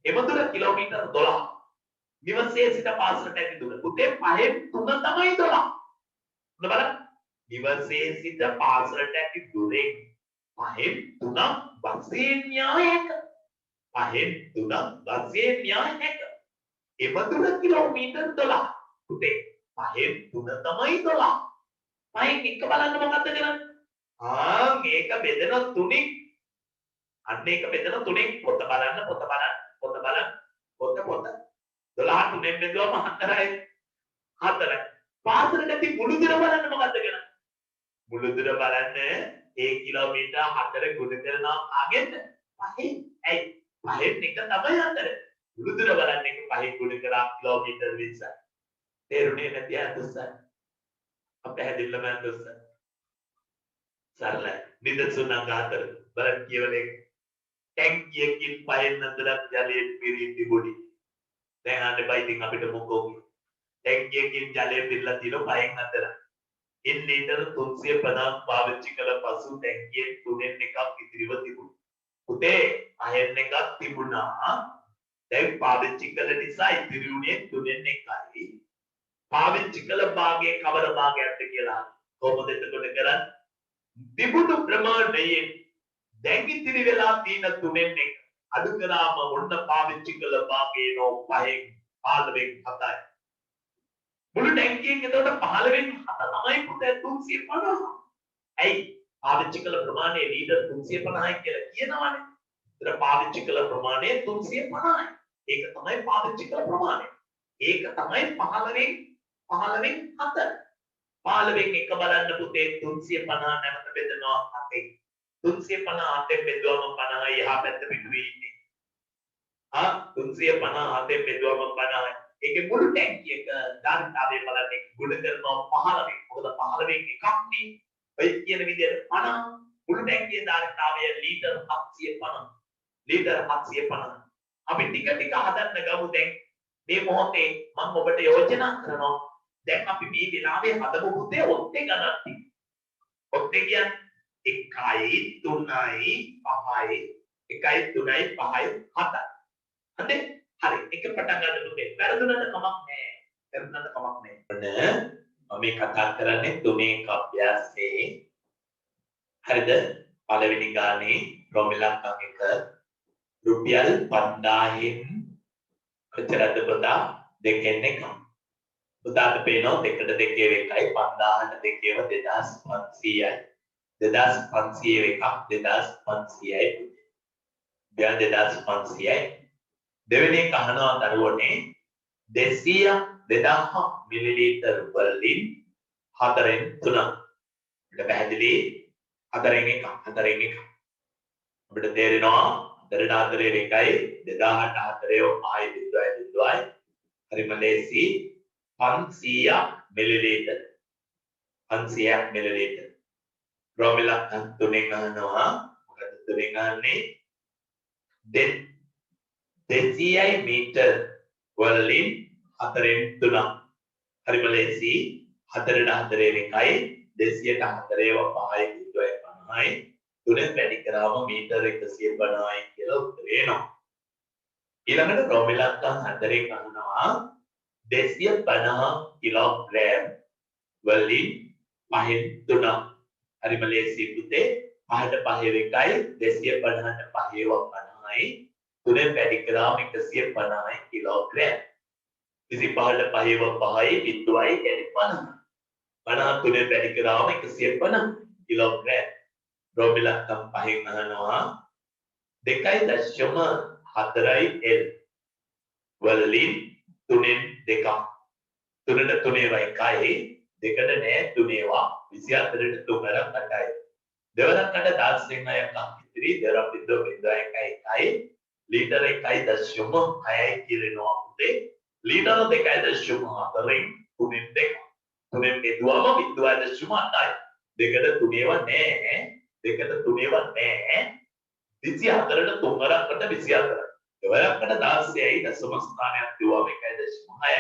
එම දුර කිලෝමීටර් 12. නිවසේ සිට පාසලට ඇති දුර පුතේ 5න් 3 තමයි 12. බලන්න. නිවසේ සිට පාසලට ඇති දුරේ 5න් 3ක් බස්යෙන් යා හැකිය. 5න් 3ක් බස්යෙන් යා හැකිය. එම දුර කිලෝමීටර් 12. පුතේ 5න් 3 තමයි 12. 5න් 1 බලන්න මොකද්ද කරන්නේ? මේක බෙදෙන 3න්. අන්න ඒක බෙදෙන 3න් පොත බලන්න 12 3න් බෙදුවම 4යි. 4යි. පාසලට ඇති මුළු දුර බලන්න මොකද්ද කරන්නේ? මුළු දුර බලන්න ඒ කිලෝමීටර් 4 ගුණ කරනවා ආගෙන්න 5න්. ඇයි? 5න් 1 තමයි 4. මුළු දුර බලන්න එක 5න් ගුණ කරා කිලෝමීටර් 20යි. තේරුණේ නැති අදසයි. අපහැදිල්ලම අදසයි. සරලයි. නිදර්ශන අංක 4 බලන්න කියවලේ ටැංකියකින් 5න් 4ක් ජලයෙන් පිරී තිබුණි. දැන් අන්න බයිටින් අපිට මොකෝ කිය. ටැංකියකින් ජලය පිරලා තියෙනවා 5න් 4ක්. ඉන් ලීටර් 350ක් පාවිච්චි කළ පසු ටැංකියෙන් 3න් එකක් ඉතිරිව තිබුණා. පුතේ 5න් එකක් තිබුණා. දැන් පාවිච්චි කළ නිසා ඉතිරි වුණේ 3න් එකයි. පාවිච්චි කළ භාගයේ කවර භාගයක්ද කියලා කොහොමද එතකොට කරන්නේ? තිබුණු ප්‍රමාණයෙන් දැන් ඉතිරි වෙලා තියෙන 3න් එක අඩු කරාම ඔන්න පාවිච්චි කළ භාගයේ නෝ 5න් 15න් 7යි. මුළු ටැංකියෙන් එතකොට 15න් 7 තමයි පුතේ 350. ඇයි? පාවිච්චි කළ ප්‍රමාණය ලීටර් 350යි කියලා කියනවනේ. ඒතර පාවිච්චි කළ ප්‍රමාණය 350යි. ඒක තමයි පාවිච්චි කළ ප්‍රමාණය. ඒක තමයි 15න් 7. 15න් 1 බලන්න පුතේ 350 නැවත බෙදනවා 7න්. 350 7න් බෙදුවම 50යි එහා පැත්ත පිටුවේ ඉන්නේ. 350 7න් බෙදුවම 50යි. ඒකේ මුළු ටැංකිය එක ධාරිතාවය බලන්නේ ගුණ කරනවා 15න්. මොකද 15න් එකක් නේ. ඔය කියන විදිහට 50 මුළු ටැංකියේ ධාරිතාවය ලීටර් 750. ලීටර් 750. අපි ටික ටික හදන්න ගමු දැන්. මේ මොහොතේ මම ඔබට යෝජනා කරනවා දැන් අපි මේ වෙලාවේ හදපු පුතේ ඔත්තේ ගණන් ටික. ඔක්කොටේ කියන්නේ 1යි 3යි 5යි 1යි 3යි 5යි 7යි. හරි? හරි. එක පටන් ගන්න දුන්නේ. වැරදුනට කමක් නැහැ. වැරදුනට කමක් නැහැ. මම මේ කතා කරන්නේ තුනේ අභ්‍යාසයේ. හරිද? පළවෙනි ගානේ රොමිලක්කම් එක රුපියල් 5000න් කොච්චරද පුතා? දෙකෙන් එක. පුතාට පේනවා දෙකට දෙකේ එකයි 5000ට දෙකේම 2500යි. 2500 එකක් 2500යි. දැන් 2500යි. දෙවෙනි එක අහනවා දරුවනේ 200 2000 මිලිලීටර් වලින් 4න් 3. ඒක පැහැදිලි 4න් 1 4න් 1. අපිට තේරෙනවා 4ට 4 එකයි 2000ට 4 ආයි බිඳුවයි. හරිම ලේසි 500 මිලිලීටර් 500 මිලිලීටර් රොමිලක් තුනෙන් අහනවා මොකද තුනෙන් අහන්නේ 200යි මීටර් වලින් 4න් 3 හරිම ලේසි 4ට 4 එකයි 200ට 4 5යි බිඳුවයි 50යි තුනෙන් වැඩි කරාම මීටර 150යි කියලා උත්තරේ එනවා ඊළඟට රොමිලක් 4න් අහනවා 250 කිලෝග්‍රෑම් වලින් 5න් 3 හරිම ලේසි පුතේ 5ට 5 එකයි 250ට 5 50යි තුනෙන් වැඩි කරාම 150යි කිලෝග්‍රෑම් 25ට 5 5යි බිඳුවයි يعني 50 50 තුනෙන් වැඩි කරාම 150 කිලෝග්‍රෑම් රොමිලක්කම් 5න් අහනවා 2.4යි L වලින් 3න් 2ක් 3ට 3 එකයි 2ට නෑ 3 24ට 3ක් 8යි දෙවරක් 8 16 එකක් ඉතිරි දෙවරක් බිඳුව බිඳුව එකයි ලීටර 1.6යි කියනවා පුතේ ලීටර 2.4න් 3න් 2 3න් බෙදුවම බිඳුව 8යි දෙකට 3 නෑ දෙකට 3 නෑ 24ට 3කට 24 දෙවරක්කට 16යි දශම ස්ථානයක් දුවම 1.6යි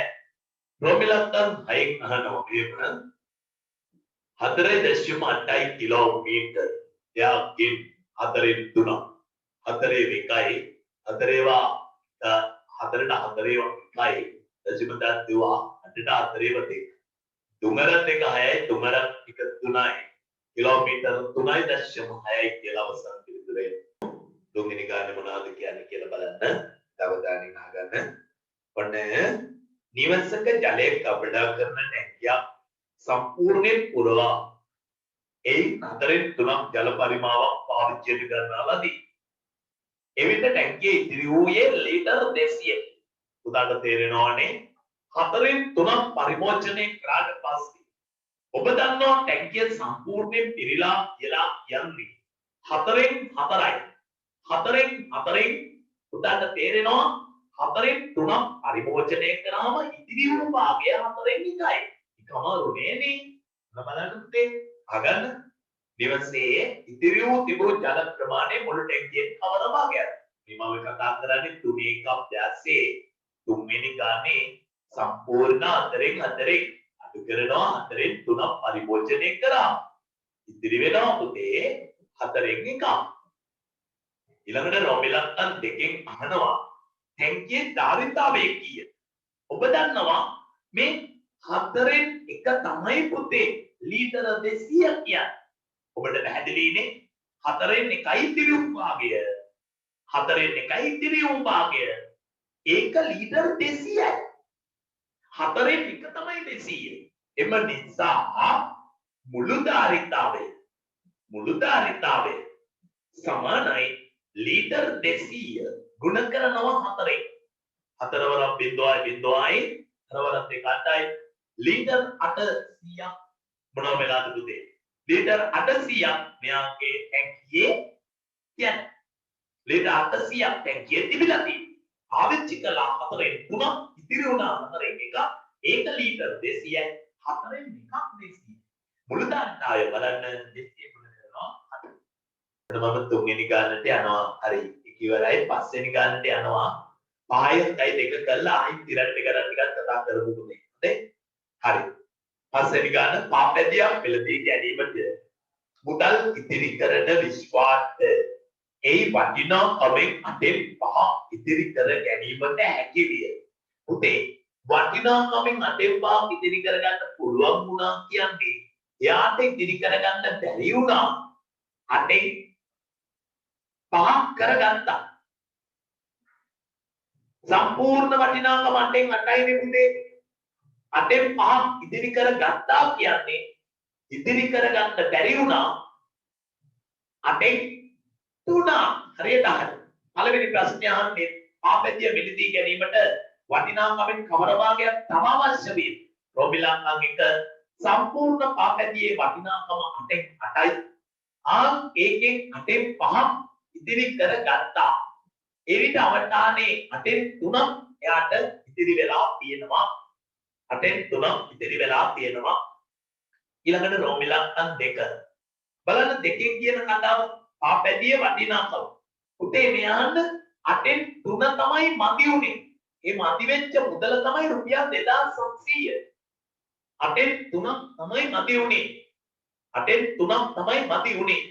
රොමිලක්කම් 6න් අහනවා මෙහෙම 4.8යි කිලෝමීටර් යාකින් 4න් 3 4 එකයි 4 4ට 4 එකයි දශම දා දුවා 8ට 4 දෙක තුමරත් එක 6යි තුමරත් එක 3යි කිලෝමීටර් 3.6යි කියලා අවසන් පිළිතුරේ දුගිනි ගානේ මොනවද කියන්නේ කියලා බලන්න අවධානයෙන් අහගන්න ඔන්න නිවසක ජලය කපඩා කරන ටැංකියක් සම්පූර්ණයෙන් පුරවා එයින් 4න් 3ක් ජල පරිමාවක් පාවිච්චියට ගන්නා ලදී. එවිට ටැංකියේ ඉතිරි වූයේ ලීටර් 200යි. උදාට තේරෙනවානේ 4න් 3ක් පරිමෝචනය කරාට පස්සේ ඔබ දන්නවා ටැංකිය සම්පූර්ණයෙන් පිරීලා කියලා යන්නේ 4න් 4යි. 4න් 4න් උදාට තේරෙනවා 4න් 3ක් පරිභෝජනය කරාම ඉතිරි වූ භාගය 4න් 1යි. ඒකම රුණේනේ. බලන්න පුතේ. අගන්න නිවසේ ඉතිරි වූ තිබූ ජල ප්‍රමාණය මුළු ටැංකියෙන් කවර භාගයක්ද? මේ මම කතා කරන්නේ තුනේ එක අභ්‍යාසයේ තුන්වෙනි ගානේ සම්පූර්ණ 4න් 4න් අඩු කරනවා 4න් 3ක් පරිභෝජනය කරා. ඉතිරි වෙනවා පුතේ 4න් 1ක්. ඊළඟට රොමිලක්කම් 2න් අහනවා ටැංකියේ ධාරිතාවය කීයද? ඔබ දන්නවා මේ 4න් 1 තමයි පුතේ ලීටර 200 කියන්නේ. ඔබට පැහැදිලිනේ 4න් 1යි ඉතිරි වූ භාගය. 4න් 1යි ඉතිරි වූ භාගය. ඒක ලීටර 200යි. 4න් 1 තමයි 200. එම නිසා මුළු ධාරිතාවය සමානයි ලීටර් 200 ගුණ කරනවා 4න්. 4 වරක් 0.0යි 4 වරක් 2යි ලීටර් 800ක් මොනවා වෙලාද පුතේ? ලීටර් 800ක් මෙයාගේ ටැංකියේ කියන්නේ. ලීටර් 800ක් ටැංකියේ තිබිලා තියෙනවා. පාවිච්චි කළා 4න් 3ක් ඉතිරි වුණා 4න් 1ක්. ඒක ලීටර් 200යි 4න් 1ක් 200. මුළු ධාරිතාවය බලන්න 200 ගුණ කරනවා 8. මම තුන්වෙනි ගානට යනවා. හරි. ඒක ඉවරයි. පස්වෙනි ගානට යනවා. 5යි 2 කළා ආයි තිරට් එක ගන්න ටිකක් කතා කරමු තුනේ. හරි. පස්වෙනි ගාන පාපැදියක් පෙළදී ගැනීමට මුදල් ඉතිරි කරන විශ්වාස ඒ වටිනාකමෙන් අටෙන් පහ ඉතිරි කර ගැනීමට හැකි විය. පුතේ වටිනාකමෙන් අටෙන් පහ ඉතිරි කරගන්න පුළුවන් වුණා කියන්නේ එයාට ඉතිරි කරගන්න බැරි වුණා අටෙන් පහක් කරගත්තා. සම්පූර්ණ වටිනාකම අටෙන් 8යි පුතේ. අටෙන් පහක් ඉතිරි කරගත්තා කියන්නේ ඉතිරි කරගන්න බැරි වුණා අටෙන් 3. හරියට අහන්න. පළවෙනි ප්‍රශ්නය අහන්නේ පාපැදිය මිලදී ගැනීමට වටිනාකමෙන් කවර භාගයක් තම අවශ්‍ය වේ? රොබිලංගන් 1 සම්පූර්ණ පාපැදියේ වටිනාකම 8න් 8යි. ඒකෙන් 8න් 5ක් ඉතිරි කරගත්තා. ඒ විට අවධානයේ 8න් 3ක් එයාට ඉතිරි වෙලා තියෙනවා. 8න් 3ක් ඉතිරි වෙලා තියෙනවා. ඊළඟට රොබිලංගන් 2 බලන්න දෙකෙන් කියන කතාව පාපැදියේ වටිනාකම. පුතේ මෙයන් 8න් 3 තමයි මදි උනේ. ඒ මදි වෙච්ච මුදල තමයි රුපියල් 2700. 8න් 3ක් තමයි මදි උනේ. 8න් 3ක් තමයි මදි උනේ.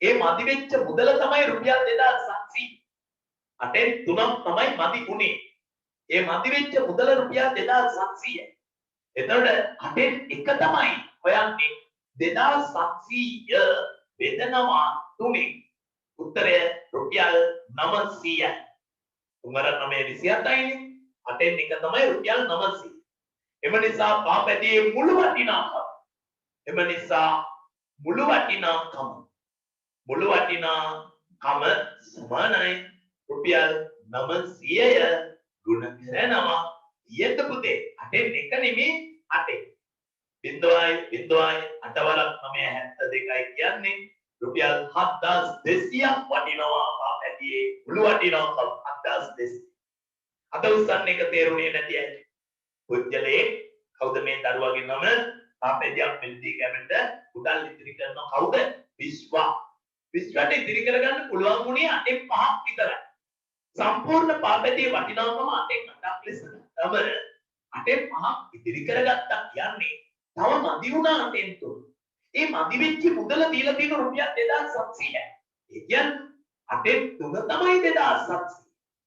ඒ මදි වෙච්ච මුදල තමයි රුපියල් 2700. 8න් 3ක් තමයි මදි උනේ. ඒ මදි වෙච්ච මුදල රුපියල් 2700. එතකොට 8න් 1 තමයි හොයන්නේ 2700 වේදනවා 3. උත්තරය රුපියල් 900යි. 3/9 27යිනේ. 8න් 1 තමයි රුපියල් 900. එම නිසා පාපැදියේ මුළු වටිනාකම සමානයි රුපියල් 900ය ගුණ කරනවා. ඊට පුතේ 8න් 1 නෙමෙයි 8. 0.8/972යි කියන්නේ රුපියල් 7200ක් වටිනවා පාපැදියේ මුළු වටිනාකම 7200. අද උස්සන්න එක තේරුණේ නැති අය. පුජ්‍යලේ කවුද මේ දරුවගේ නම? පාපැදියක් මෙල්දී කැමෙන්ද උඩල් ඉතිරි කරන කවුද? විශ්වා. විශ්වාට ඉතිරි කරගන්න පුළුවන් වුණේ 8න් 5ක් විතරයි. සම්පූර්ණ පාපැදියේ වටිනාකම 8න් 8ක් ලෙස තම 8න් 5ක් ඉතිරි කරගත්තා කියන්නේ තව මදි වුණා 8න් 3. ඒ මදි වෙච්ච මුදල දීලා තියෙන රුපියල් 2700යි. ඒ කියන්නේ 8න් 3 තමයි 2700.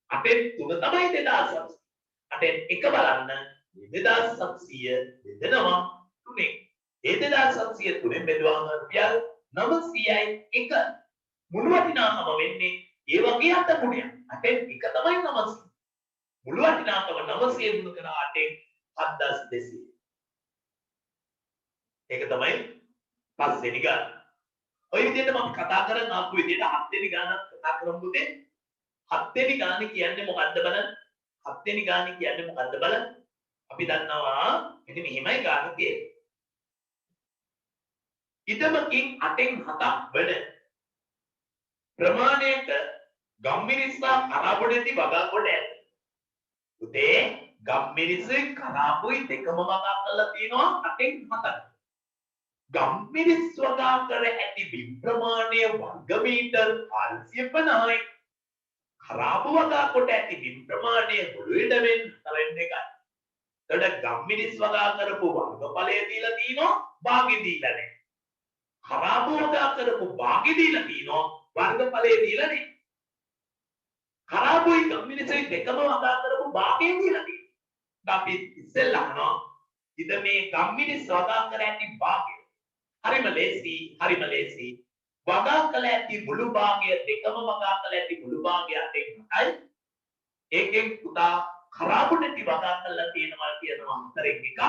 8න් 3 තමයි 2700. 8න් 1 බලන්න 2700 බෙදනවා 3. ඒ 2700 3ෙන් බෙදුවාම රුපියල් 900යි 1. මුළු වටිනාකම වෙන්නේ ඒ වගේ 8 ගුණයක්. 8න් 1 තමයි 900. මුළු වටිනාකම 900 ගුණ කරන 8න් 7200. ඒක තමයි පස්වෙනි ගාන. ඔය විදිහට මම කතා කරන ආපු විදිහට 7 වෙනි ගානක් කතා කරමු පුතේ. 7 වෙනි ගාන කියන්නේ මොකද්ද බලන්න. 7 වෙනි ගාන කියන්නේ මොකද්ද බලන්න. අපි දන්නවා මෙන්න මෙහෙමයි ගාන තියෙන්නේ. ඉදමකින් 8න් 7ක් වන ප්‍රමාණයක ගම්මිරිස්සා කරාබොඩේදී වගා කොට ඇත. පුතේ ගම්මිරිස්සේ කරාබොයි දෙකම වගා කරලා තියෙනවා 8න් 7ක්. ගම්මිරිස් වගා කර ඇති බිම් ප්‍රමාණය වර්ග මීටර් 450යි. කරාබු වගා කොට ඇති බිම් ප්‍රමාණය මුළු ඉඩමෙන් 41යි. එතකොට ගම්මිරිස් වගා කරපු වර්ගඵලය දීලා තිනවා භාගෙ දීලා නැහැ. කරාබු වගා කරපු භාගෙ දීලා තිනවා වර්ගඵලය දීලා නැහැ. කරාබුයි ගම්මිරිසයි දෙකම වගා කරපු භාගෙ දීලා තියෙනවා. අපි ඉස්සෙල්ලා අහනවා ඉත මේ ගම්මිරිස් වගා කර ඇති භාගය හරිම ලේසි. වගා කළ ඇති මුළු භාගය දෙකම වගා කළ ඇති මුළු භාගය 8න් 8යි. ඒකෙන් පුතා කරාබු නැති වගා කරලා තියෙනවා කියනවා 4න් 1ක්.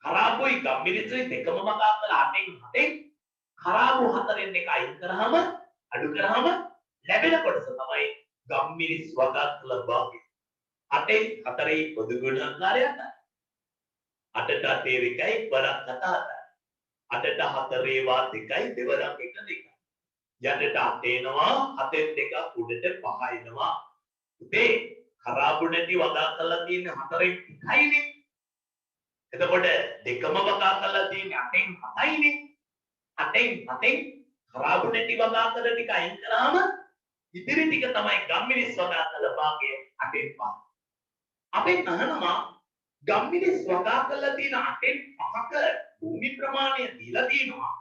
කරාබුයි ගම්මිරිසයි දෙකම වගා කළ 8න් 8යි. කරාබු 4න් 1 අයින් කරාම අඩු කරාම ලැබෙන කොටස තමයි ගම්මිරිස් වගා කළ භාගය. 8න් 4යි පොදු ගුණාකාරයක්. 8ට 8 එකයි වරක් 7. 8ට 4 වා 2යි දෙවරක් 1 2. යටට 8 එනවා 7න් 2ක් උඩට 5 එනවා. ඉතින් කරාබු නැති වගා කරලා තියෙන්නේ 4න් 1යිනේ. එතකොට දෙකම වගා කරලා තියෙන්නේ 8න් 7යිනේ. 8න් 7න් කරාබු නැති වගා කළ ටික අයින් කරාම ඉතිරි ටික තමයි ගම්මිරිස් වගා කළ භාගය 8න් 5. අපෙන් අහනවා ගම්මිරිස් වගා කරලා තියෙන 8න් 5ක භූමි ප්‍රමාණය දීලා තියෙනවා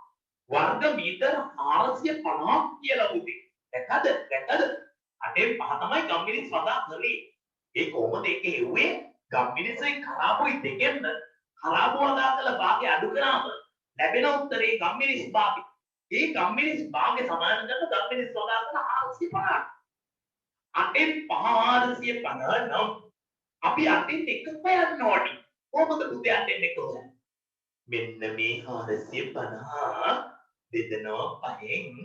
වර්ග මීටර 450ක් කියලා උදේ. දැක්කද? අටේ පහ තමයි ගම්මිනිස් වදා කරේ. ඒ කොහොමද ඒක හෙව්වේ? ගම්මිනිස්යි කරාබුයි දෙකෙන්ම කරාබු වදා කළ භාගය අඩු කරාම ලැබෙන උත්තරේ ගම්මිනිස් භාගය. ඒ ගම්මිනිස් භාගය සමාන කරන ගම්මිනිස් වදා කළ 450. අටෙන් 450 නම් අපි අටින් එකක යන්න ඕනි. කොහොමද පුතේ අටින් එක හොයන්නේ? මෙන්න මේ 450 බෙදනවා පහෙන්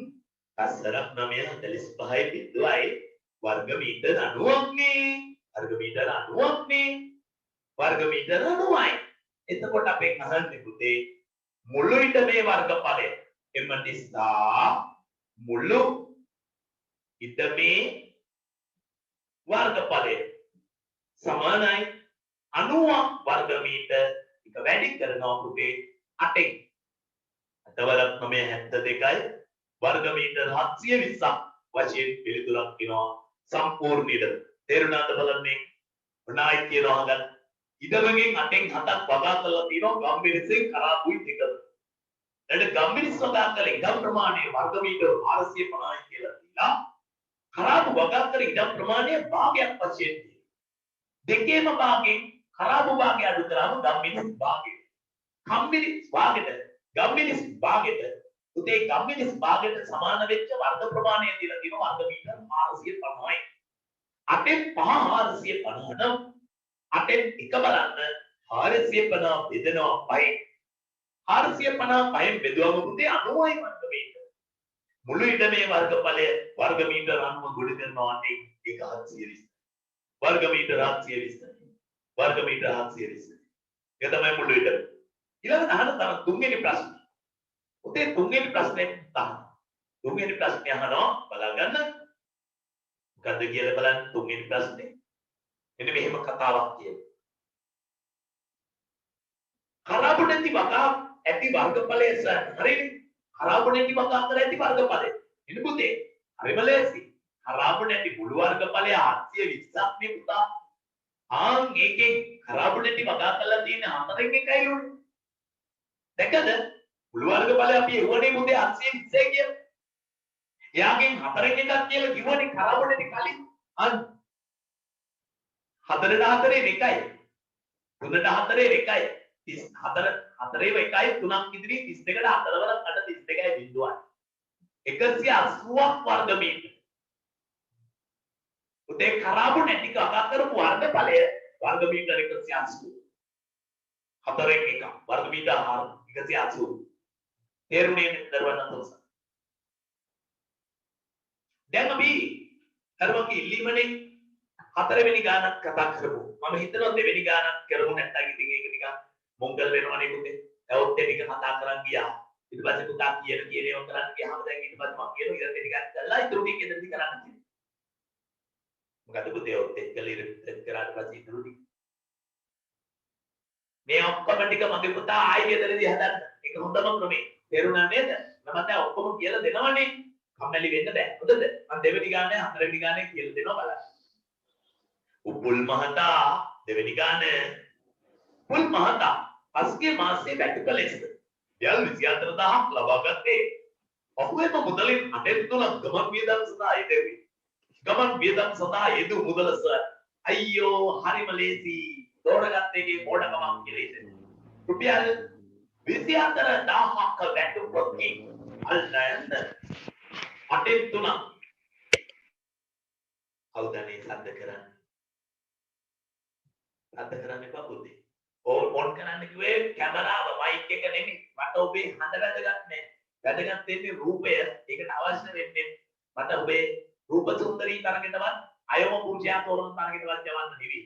අස්සරක් 945යි බිඳුවයි වර්ග මීටර 90ක් නේ. වර්ග මීටර 90ක් නේ. වර්ග මීටර 90යි. එතකොට අපෙන් අහන්නේ පුතේ මුළු ඉඩමේ වර්ගඵලය. එම නිසා මුළු ඉඩමේ වර්ගඵලය සමානයි 90ක් වර්ග මීටර එක වැඩි කරනවා පුතේ 8න්. 8 වරක් 972යි වර්ග මීටර 720ක් වශයෙන් පිළිතුරක් වෙනවා සම්පූර්ණ ඉඩම. තේරුණාද බලන්නේ? ඔන්නයි කියනවා ගන්න. ඉඩමෙන් 8න් 7ක් වගා කරලා තියෙනවා ගම්මිරිසෙන් කරාබුයි දෙක. ඊට ගම්මිරිස් වගා කළ ඉඩම් ප්‍රමාණය වර්ග මීටර 450යි කියලා දීලා කරාබු වගා කළ ඉඩම් ප්‍රමාණය භාගයක් වශයෙන් දෙකේම භාගයෙන් කරාබු භාගය අඩු කරාම ගම්මිරිස් භාගය. ගම්මිරිස් භාගයට උදේ ගම්මිරිස් භාගයට සමාන වෙච්ච වර්ග ප්‍රමාණය දීලා තියෙනවා වර්ග මීටර 450යි. 8න් 450 නම් 8න් එක බලන්න 450 බෙදනවා 5යි. 450 5න් බෙදුවම පුතේ 90යි වර්ග මීටර. මුළු ඉඩමේ වර්ගඵලය වර්ග මීටර 90 ගොඩ කරනවා නම් ඒක 720. වර්ග මීටර 720. වර්ග මීටර 720. ඒක තමයි මුළු ඉඩම. ඊළඟට අහන තව තුන්වෙනි ප්‍රශ්නේ. උතේ තුන්වෙනි ප්‍රශ්නේ තමයි. තුන්වෙනි ප්‍රශ්නේ අහනවා බලගන්න. මොකද්ද කියලා බලන්න තුන්වෙනි ප්‍රශ්නේ. මෙන්න මෙහෙම කතාවක් කියනවා. කරාබු නැති වගා ඇති වර්ගඵලය හරිනේ. කරාබු නැති වගා කර ඇති වර්ගඵලය. එන්න පුතේ. හරිම ලේසි. කරාබු නැති මුළු වර්ගඵලය 720ක් නේ පුතා. ඒකෙන් කරාබු නැති වගා කරලා තියෙන 4න් එකයි ලෝනේ. දැකද? මුළු වර්ගඵලය අපි එවුවනේ පුතේ 820 කියලා. එයාගෙන් 4න් එකක් කියලා කිව්වනේ කරාබු නැති කලින්. අන්න 4ට 4 එකයි. 3ට 4 එකයි. 34 4 එකයි 3ක් ඉදිරි 32ට 4 වරක් 32යි බිඳුවයි. 180ක් වර්ග මීටර. උදේ කරාබු නැති කතා කරපු වර්ගඵලය වර්ග මීටර 180. 4න් එකක් වර්ග මීටර 180. තේරුණේ දරුවන් අතොස්. දැන් අපි කරුවගේ ඉල්ලීමනේ 4 වෙනි ගානක් කතා කරමු. මම හිතනවා දෙවෙනි ගානක් කරමු නැත්නම් ඉතින් ඒක නිකන් මොංගල් වෙනවනේ පුතේ. ඒවත් ටික කතා කරන් ගියා. ඊට පස්සේ පුතා කියන ඒවා කරන්න ගියාම දැන් ඊට පස්සේ මම කියනවා ඉතින් ටිකක් කළා ඊටු ටික ඉතින් කරන්න තියෙනවා. මොකද පුතේ ඔත් එක්කලා ඉතින් කරාට පස්සේ ඊටු ටික මේ ඔක්කොම ටික මගේ පුතා ආයෙ ගෙදරදී හදන්න. ඒක හොඳම ක්‍රමේ. තේරුණා නේද? මම දැන් ඔක්කොම කියලා දෙනවනේ. කම්මැලි වෙන්න බෑ. හොඳද? මම දෙවෙනි ගානේ හතරවෙනි ගානේ කියලා දෙනවා බලන්න. උපුල් මහතා දෙවෙනි ගානේ උපුල් මහතා පස්ගේ මාසේ වැටුප ලෙස යල් 24000ක් ලබා ගත්තේ. ඔහුගේම මුදලින් 8 ගමන් වියදම් සඳහා යෙදුවේ. ගමන් වියදම් සඳහා යෙදු මුදල අයියෝ හරිම ලේසි. තෝරගත්ත එකේ පොඩකමක් කියලා ඉතින්. රුපියල් 24000ක් වැටුපකින් අල්ලන්න 8න් 3 අවදානේ සද්ද කරන්න. සද්ද කරන්න එපා පුතේ. ඕන් කරන්න කිව්වේ කැමරාව මයික් එක නෙමෙයි. මට ඔබේ හඬ වැදගත් නෑ. වැදගත් වෙන්නේ රූපය. ඒකට අවශ්‍ය වෙන්නේ මට ඔබේ රූප සුන්දරී තරගෙටවත් අයම පුරුෂයා තෝරන තරගෙටවත් යවන්න නෙවෙයි.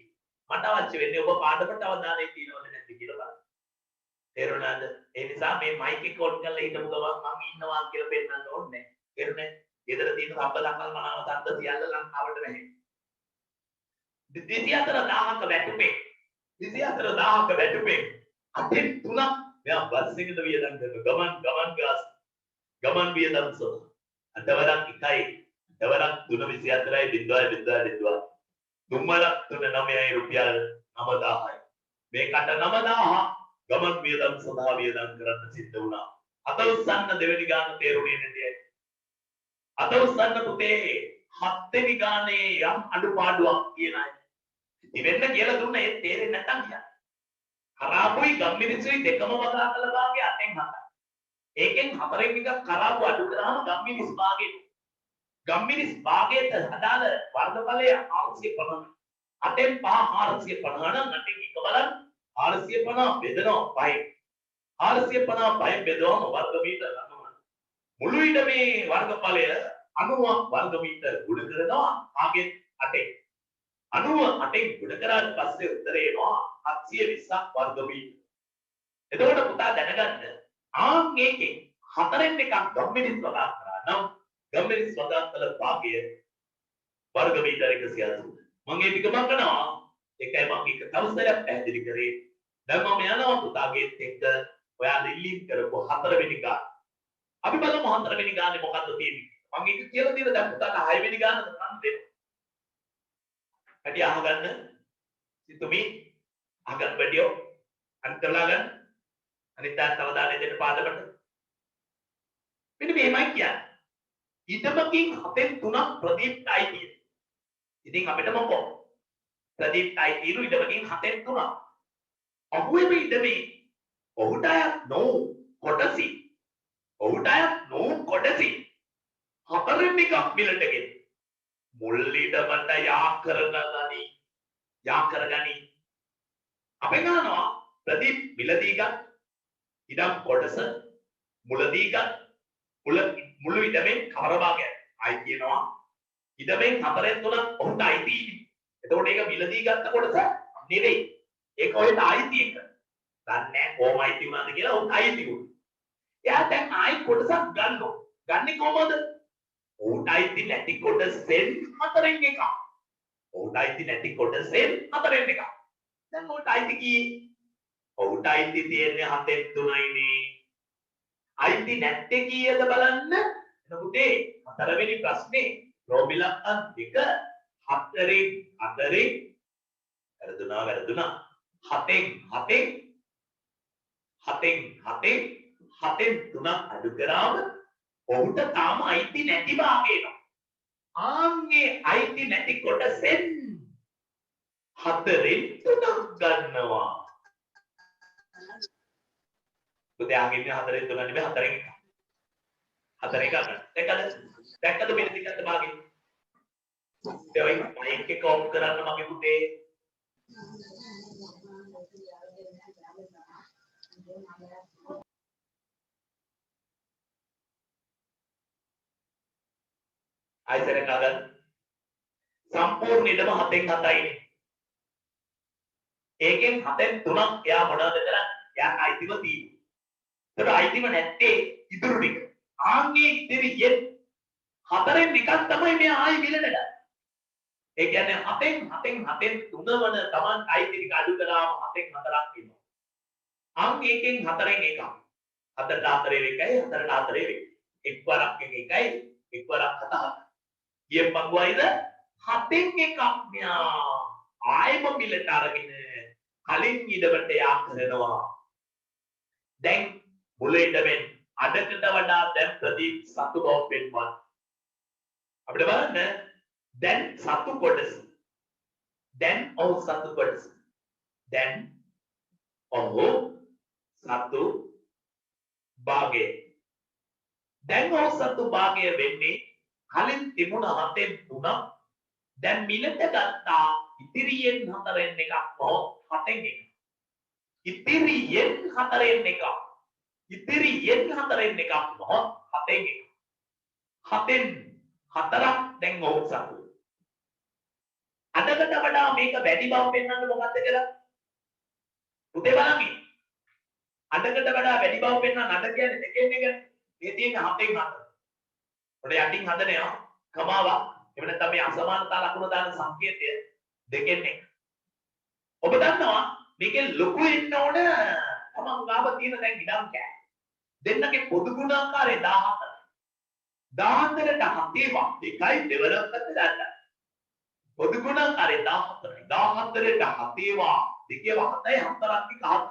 මට අවශ්‍ය වෙන්නේ ඔබ පාඩමට අවධානය තියනවද නැද්ද කියලා බලන්න. තේරුණාද? ඒ නිසා මේ මයික් එක ඔන් කරලා හිටපු ගමන් මම ඉන්නවා කියලා පෙන්නන්න ඕනේ නෑ. තේරුණේ? ගෙදර තියෙන සම්බ දක්වල් මනාව තත්ත සියල්ල ලංකාවට නැහැ. 24000ක වැටුපේ 24000ක වැටුපේ 8න් 3ක් මෙයා බස් එකකට වියදම් කරන ගමන් වියදම් සෝ අටවරක් 1යි අටවරක් 324යි 0.0 තුන්වරක් 39යි රුපියල් 9000යි මේකට 9000 ගමන් වියදම් සඳහා වියදම් කරන්න සිද්ධ වුණා අත උස්සන්න දෙවෙනි ගාන තේරුනේ නැති අය. අත උස්සන්න පුතේ හත්වෙනි ගානේ යම් අඩුපාඩුවක් කියන අය. ඉවෙන්න කියලා දුන්න ඒ තේරෙන්නේ නැත්නම් කියන්නේ. කරාබුයි ගම්මිරිසුයි දෙකම වදා කළ භාගය අතෙන් හතයි. ඒකෙන් හතරෙන් එකක් කරාබු අඩු කරාම ගම්මිරිස් භාගයට. ගම්මිරිස් භාගයට හදාල වර්ගඵලය 450. අතෙන් 450 නම් අතෙන් එක බලන්න 450 බෙදනවා 5. 450 5 බෙදුවම වර්ග මීටර ගන්නවා. මුළු ඉඩමේ වර්ගඵලය 90 වර්ග මීටර ගුණ කරනවා ආගෙන් 8. 90 8න් ගුණ කරාට පස්සේ උත්තරේ එනවා 720ක් වර්ග මීටර. එතකොට පුතා දැනගන්න ආන් මේකෙන් හතරෙන් එකක් ගම්මිරිස් වගා කරා නම් ගම්මිරිස් වගා කළ භාගය වර්ග මීටර 180. මම ඒ ටික මං ඒකයි මම එක තවසරයක් පැහැදිලි කරේ. දැන් මම යනවා පුතාගේත් එක්ක ඔයාලා ඉල්ලීම් කරපු හතරවෙනි ගාන. අපි බලමු හතරවෙනි ගානේ මොකද්ද තියෙන්නේ. මම ඒක කියලා දෙන දැන් පුතාට හයවෙනි ගාන කරන්න දෙන්න. හැටි අහගන්න. සිතුමි අහගන්න වැඩියෝ අන්තරලා ගන්න. අනිත් දාන තව දාන්නේ දෙන්න පාදකට. මෙන්න මේමයි කියන්නේ. ඉදමකින් හතෙන් තුනක් ප්‍රදීප්තයි තියෙන්නේ. ඉතින් අපිට මොකෝ ප්‍රදීප්තයි තියෙන ඉදමකින් හතෙන් තුනක්. අහුවෙම ඉදමේ ඔහුට අයත් නෝ කොටසි. ඔහුට අයත් නෝ කොටසි. හතරෙන් එකක් මිලටගෙන මුල් ඉදමට යා කරගනි. අපි ගන්නවා ප්‍රදීප් මිලදී ගන්න. ඉඩම් කොටස මුලදී ගන්න. මුළු ඉඩමෙන් කවර භාගයක් ආයි කියනවා ඉඩමෙන් 4/3 ඔහුට අයිති. එතකොට ඒක මිලදී ගත්ත කොටස නෙවෙයි. ඒක ඔයට අයිති එක. දන්නේ නැහැ කොහොම අයිති වුණාද කියලා ඔහුට අයිති වුණා. එයා දැන් ආයි කොටසක් ගන්නවා. ගන්නේ කොහමද? ඔහුට අයිති නැති කොටසෙන් 4/1. ඔහුට අයිති නැති කොටසෙන් 4/1. දැන් ඔහුට අයිති කී? ඔහුට අයිති තියෙන්නේ 7/3යිනේ. අයිති නැත්තේ කීයද බලන්න. එතකොට හතරවෙනි ප්‍රශ්නේ රෝමිලන් දෙක හතරෙන් වැරදුනා 7න් 3 අඩු කරාම ඔහුට තාම අයිති නැති භාගයනවා. ආන්ගේ අයිති නැති කොටසෙන් 4න් 3ක් ගන්නවා. පුතේ ආගෙන්නේ 4න් 3 නෙමෙයි 4න් 1. 4 එක ගන්න. දැක්කද මෙන්න ටිකත් භාගෙ. ඒ වගේ මයික් එක ඔෆ් කරන්න මගේ පුතේ. ආයතන ගන්න. සම්පූර්ණ ඉඩම 7න් 7යි. ඒකෙන් 7න් 3ක් එයා මොනවද කරන්නේ? එයා අයිතිව තියෙනවා. ඒතර අයිතිව නැත්තේ ඉතුරු ටික. ආන්ගේ ඉතිරියෙන් 4න් එකක් තමයි මෙයා ආයි මිලට ගන්න. ඒ කියන්නේ 7න් 3 වන Taman අයිති ටික අඩු කරාම 7න් 4ක් වෙනවා. ආන් ඒකෙන් 4න් එකක්. 4ට 4 එකයි 4ට 4 එකයි. එක් වරක් එකයි එක් වරක් 7. ඊයේ මගුවයිද 7න් එකක් මෙයා ආයෙම මිලට අරගෙන කලින් ඉඩවට යා කරනවා. දැන් මුල ඉඩවෙන් අඩකට වඩා දැන් ප්‍රදීප් සතු බව පෙන්වන්න. අපිට බලන්න දැන් සතු කොටස. දැන් ඔහු සතු කොටස. දැන් ඔහු සතු භාගය. දැන් ඔහු සතු භාගය වෙන්නේ කලින් තිබුණ 7න් 3ක් දැන් මිලට ගත්තා ඉතිරියෙන් 4න් එකක් හෝ 7න් එකක්. ඉතිරියෙන් 4න් එකක්. ඉතිරියෙන් 4න් එකක් හෝ 7න් එකක්. 7න් 4ක් දැන් ඔහු සතු. අඩකට වඩා මේක වැඩි බව පෙන්වන්න මොකද්ද කියලා? පුතේ බලන්න. අඩකට වඩා වැඩි බව පෙන්වන්න අඩ කියන්නේ දෙකෙන් එක. මේ තියෙන 7න් 4. ඔඩ යටින් හදනවා කමාවක්. එහෙම නැත්නම් මේ අසමානතා ලකුණ දාන සංකේතය දෙකෙන් එක. ඔබ දන්නවා මේකේ ලොකු එන්න ඕන තමන් ගාව තියෙන දැන් ඉඩම් කෑ. දෙන්නගේ පොදු ගුණාකාරය 14. 14ට 7 එකයි දෙවරකට ගන්න. පොදු ගුණාකාරය 14. 14ට 7 දෙකේ 7යි 4ක් එක 7.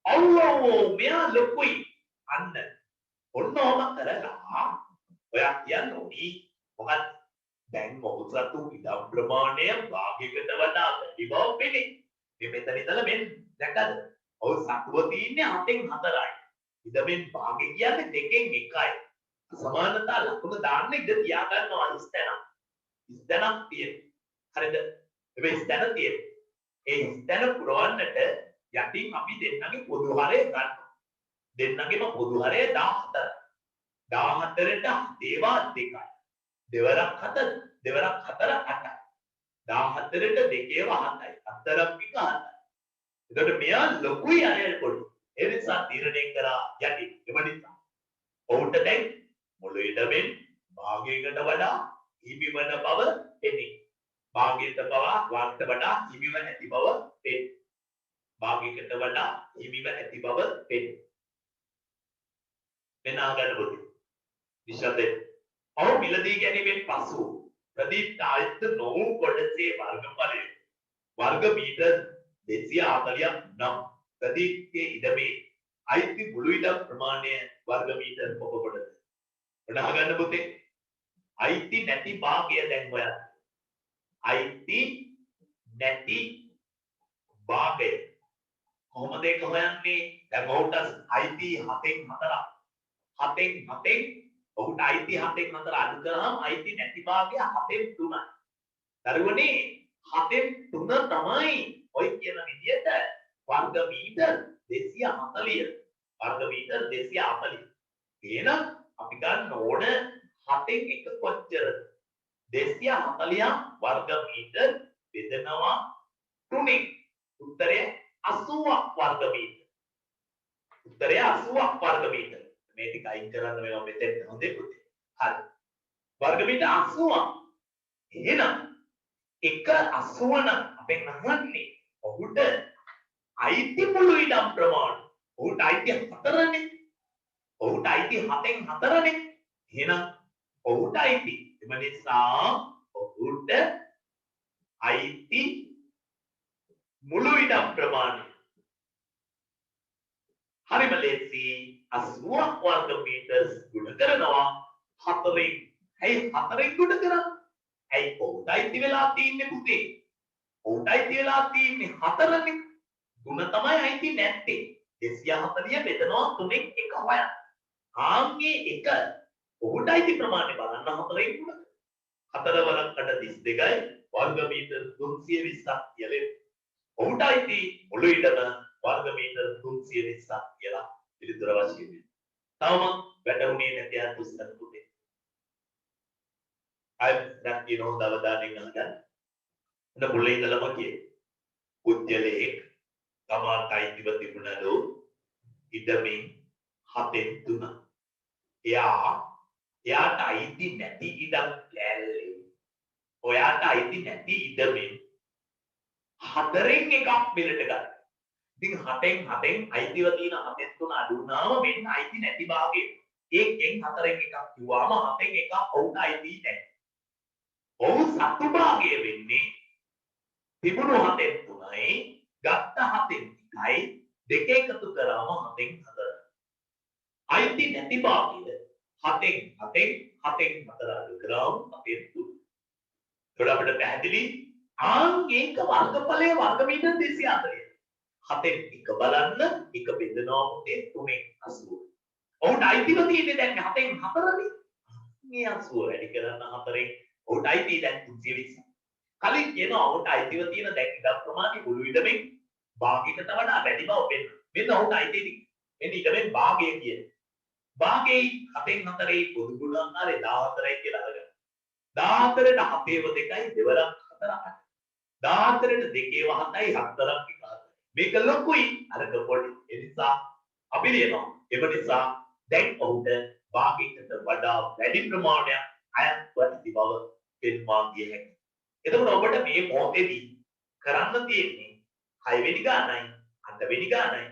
අල්ලෝ මෙයා ලොකුයි. අන්න ඔන්නෝම කරලා ඔයා කියන්න ඕනි මොකක්ද දැන් මොහු සතු ඉදම් ප්‍රමාණය භාගයකට වඩා වැඩි බව පෙනේ. මේ මෙතන ඉඳලා මෙන්න දැක්කද? ඔව් සතුව තියෙන්නේ 7න් 4යි. ඉදමෙන් භාගය කියන්නේ 2න් 1යි. සමානතා ලකුණ දාන්න ඉඳ තියා ගන්නවා ඉස්තැනක්. ඉස්තැනක් තියෙන. හරිද? මේ ඉස්තැන තියෙන. ඒ ඉස්තැන පුරවන්නට යටින් අපි දෙන්නගේ පොදු හරය ගන්නවා. දෙන්නගේම පොදු හරය 14. 14ට දේවා 2යි. දෙවරක් 7 දෙවරක් 4 8යි. 14ට දෙකේව 7යි. 4ක් එක 7යි. එතකොට මෙයා ලොකුයි අරෙල් පොඩි. ඒ නිසා තීරණය කරා යටි. එම නිසා ඔවුන්ට දැන් මුළු ඉඩමෙන් භාගයකට වඩා හිමි වන බව පෙනේ. භාගයට වාර්ත වඩා හිමිව ඇති බව පෙනේ. භාගයකට වඩා හිමිව ඇති බව පෙනේ. වෙනා ගන්න පොඩි. විශේෂයෙන් ඔව් මිලදී ගැනීමෙන් පසු ප්‍රදීප්තායත් නොවු කොටසේ වර්ගඵලය වර්ග මීටර් 240ක් නම් ප්‍රදීප්ගේ ඉඩමේ අයිති මුළු ඉඩම් ප්‍රමාණය වර්ග මීටර් කොහොමද? වඩා ගන්න පුතේ. අයිති නැති භාගය දැන් හොයන්න. අයිති නැති භාගය කොහොමද ඒක හොයන්නේ? දැන් ඔහුට අයිති 7න් 4ක්. 7න් 7න් ඔහුට අයිති 7න් 4 අඩු කරාම අයිති නැති භාගය 7න් 3යි. දරුවනේ 7න් 3 තමයි ඔය කියන විදිහට වර්ග මීටර් 240. වර්ග මීටර් 240. එහෙනම් අපි ගන්න ඕන 7න් 1 කොච්චරද? 240 වර්ග මීටර් බෙදනවා 3න්. උත්තරය 80ක් වර්ග මීටර්. උත්තරය 80ක් වර්ග මීටර්. මේ ටික අයින් කරන්න මේවා මෙතෙන් හොඳේ පුතේ. හරි. වර්ග මීටර් 80ක්. එහෙනම් 180 නම් අපෙන් අහන්නේ ඔහුට අයිති මුළු ඉඩම් ප්‍රමාණය. ඔහුට අයිති 4නේ. ඔහුට අයිති 7න් 4නේ. එහෙනම් ඔහුට අයිති. එම නිසා ඔහුට අයිති මුළු ඉඩම් ප්‍රමාණය. හරිම ලේසි. 80ක් වර්ග මීටර් ගුණ කරනවා 4න්. ඇයි 4න් ගුණ කරන්නේ? ඇයි ඔහුට අයිති වෙලා තියෙන්නේ පුතේ? ඔහුට අයිති වෙලා තියෙන්නේ 4නේ. ගුණ තමයි අයිති නැත්තේ. 240 බෙදනවා 3න් 1 හොයන්න. ආන්ගේ 1 ඔහුට අයිති ප්‍රමාණය බලන්න 4න් ගුණ. 4 වරක් 32යි වර්ග මීටර් 320ක් කියලා. ඔහුට අයිති මුළු ඉඩම වර්ග මීටර් 320ක් කියලා පිළිතුර වශයෙන්. තවම වැටුනේ නැති අය පුස්තක පුතේ. අයිත් කියනවා දවදානෙන් අහගන්න. උඩ මුලින් ඉඳලම කියේ. උද්‍යලේ තමාට අයිතිව තිබුණලු ඉඩමින් 7න් 3. එයාට අයිති නැති ඉඩම් කැලේ. ඔයාට අයිති නැති ඉඩමින් 4න් එකක් බෙලට ගන්න. ඉතින් 7න් අයිතිව තියෙන 7න් 3 අඩු වුණාම මෙන්න අයිති නැති භාගය. ඒකෙන් 4න් එකක් කිව්වම 7න් එකක් ඔවුන්ට අයිති නැහැ. ඔවුන් සතු භාගය වෙන්නේ තිබුණු 7න් 3යි ගත්ත 7න් 1යි දෙක එකතු කරාම 7න් 4. අයිති නැති භාගය 7න් 4 අඩු කරාම 7න් 3. ඒකට අපිට පැහැදිලි ආංගික වර්ගඵලයේ වර්ග මීටර් 240. 7න් 1 බලන්න 1 බෙදනවා පුතේ 3න් 80. ඔහුට අයිතිව තියෙන්නේ දැන් 7න් 4නේ. මේ 80 වැඩි කරන්න 4න් ඔහුට අයිති දැන් 320. කලින් කියනවා ඔහුට අයිතිව තියෙන දැන් ඉඩම් ප්‍රමාණය මුළු ඉඩමෙන් භාගයකට වඩා වැඩි බව පෙන්නන. මෙන්න ඔහුට අයිති මෙන්න ඉඩමෙන් භාගය කියන්නේ. භාගයේ 7න් 4ේ පොදු ගුණාකාරය 14යි කියලා අරගන්න. 14ට 7ව 2යි දෙවරක් 4යි. 14ට 2ව 7යි 4ක් 1. මේක ලොකුයි අරක පොඩි. ඒ නිසා අපි ලියනවා. ඒ නිසා දැන් ඔහුට භාගයකට වඩා වැඩි ප්‍රමාණයක් අයත්ව ඇති බව පෙන්වා දිය හැකියි. එතකොට ඔබට මේ මොහොතේදී කරන්න තියෙන්නේ 6 වෙනි ගානයි 8 වෙනි ගානයි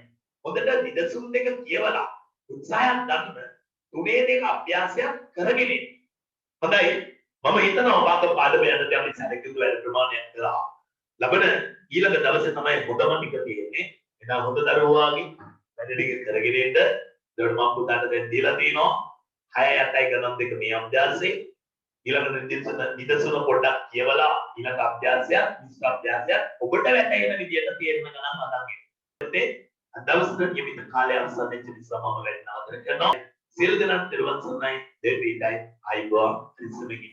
හොඳට නිදසුන් දෙක කියවලා උත්සාහයක් ගන්න 3 දෙක අභ්‍යාසයක් කරගෙන ඉන්න. හොඳයි. මම හිතනවා වාක පාඩම යනදී අපි සැලකිලි වැඩ ප්‍රමාණයක් කරලා ලබන ඊළඟ දවසේ තමයි හොඳම ටික තියෙන්නේ. එහෙනම් හොඳ දරුවාගේ වැඩ ටික කරගෙන ඉන්න එතකොට මම පුතාට දැන් දීලා තිනවා 6 8යි ගණන් දෙක මේ අභ්‍යාසයේ ඊළඟ නිදසුන පොඩ්ඩක් කියවලා ඊළඟ අභ්‍යාසයක් විස්තර අභ්‍යාසයක් ඔබට වැටහෙන විදිහට තේරුම ගණන් අදන් ගන්න. දවසට නියමිත කාලය අවසන් වෙච්ච නිසා මම වැඩි නතර කරනවා. සියලු දෙනාට දරුවන් සරණයි දෙවියන්යි අයිබෝන් ත්‍රිසමකින්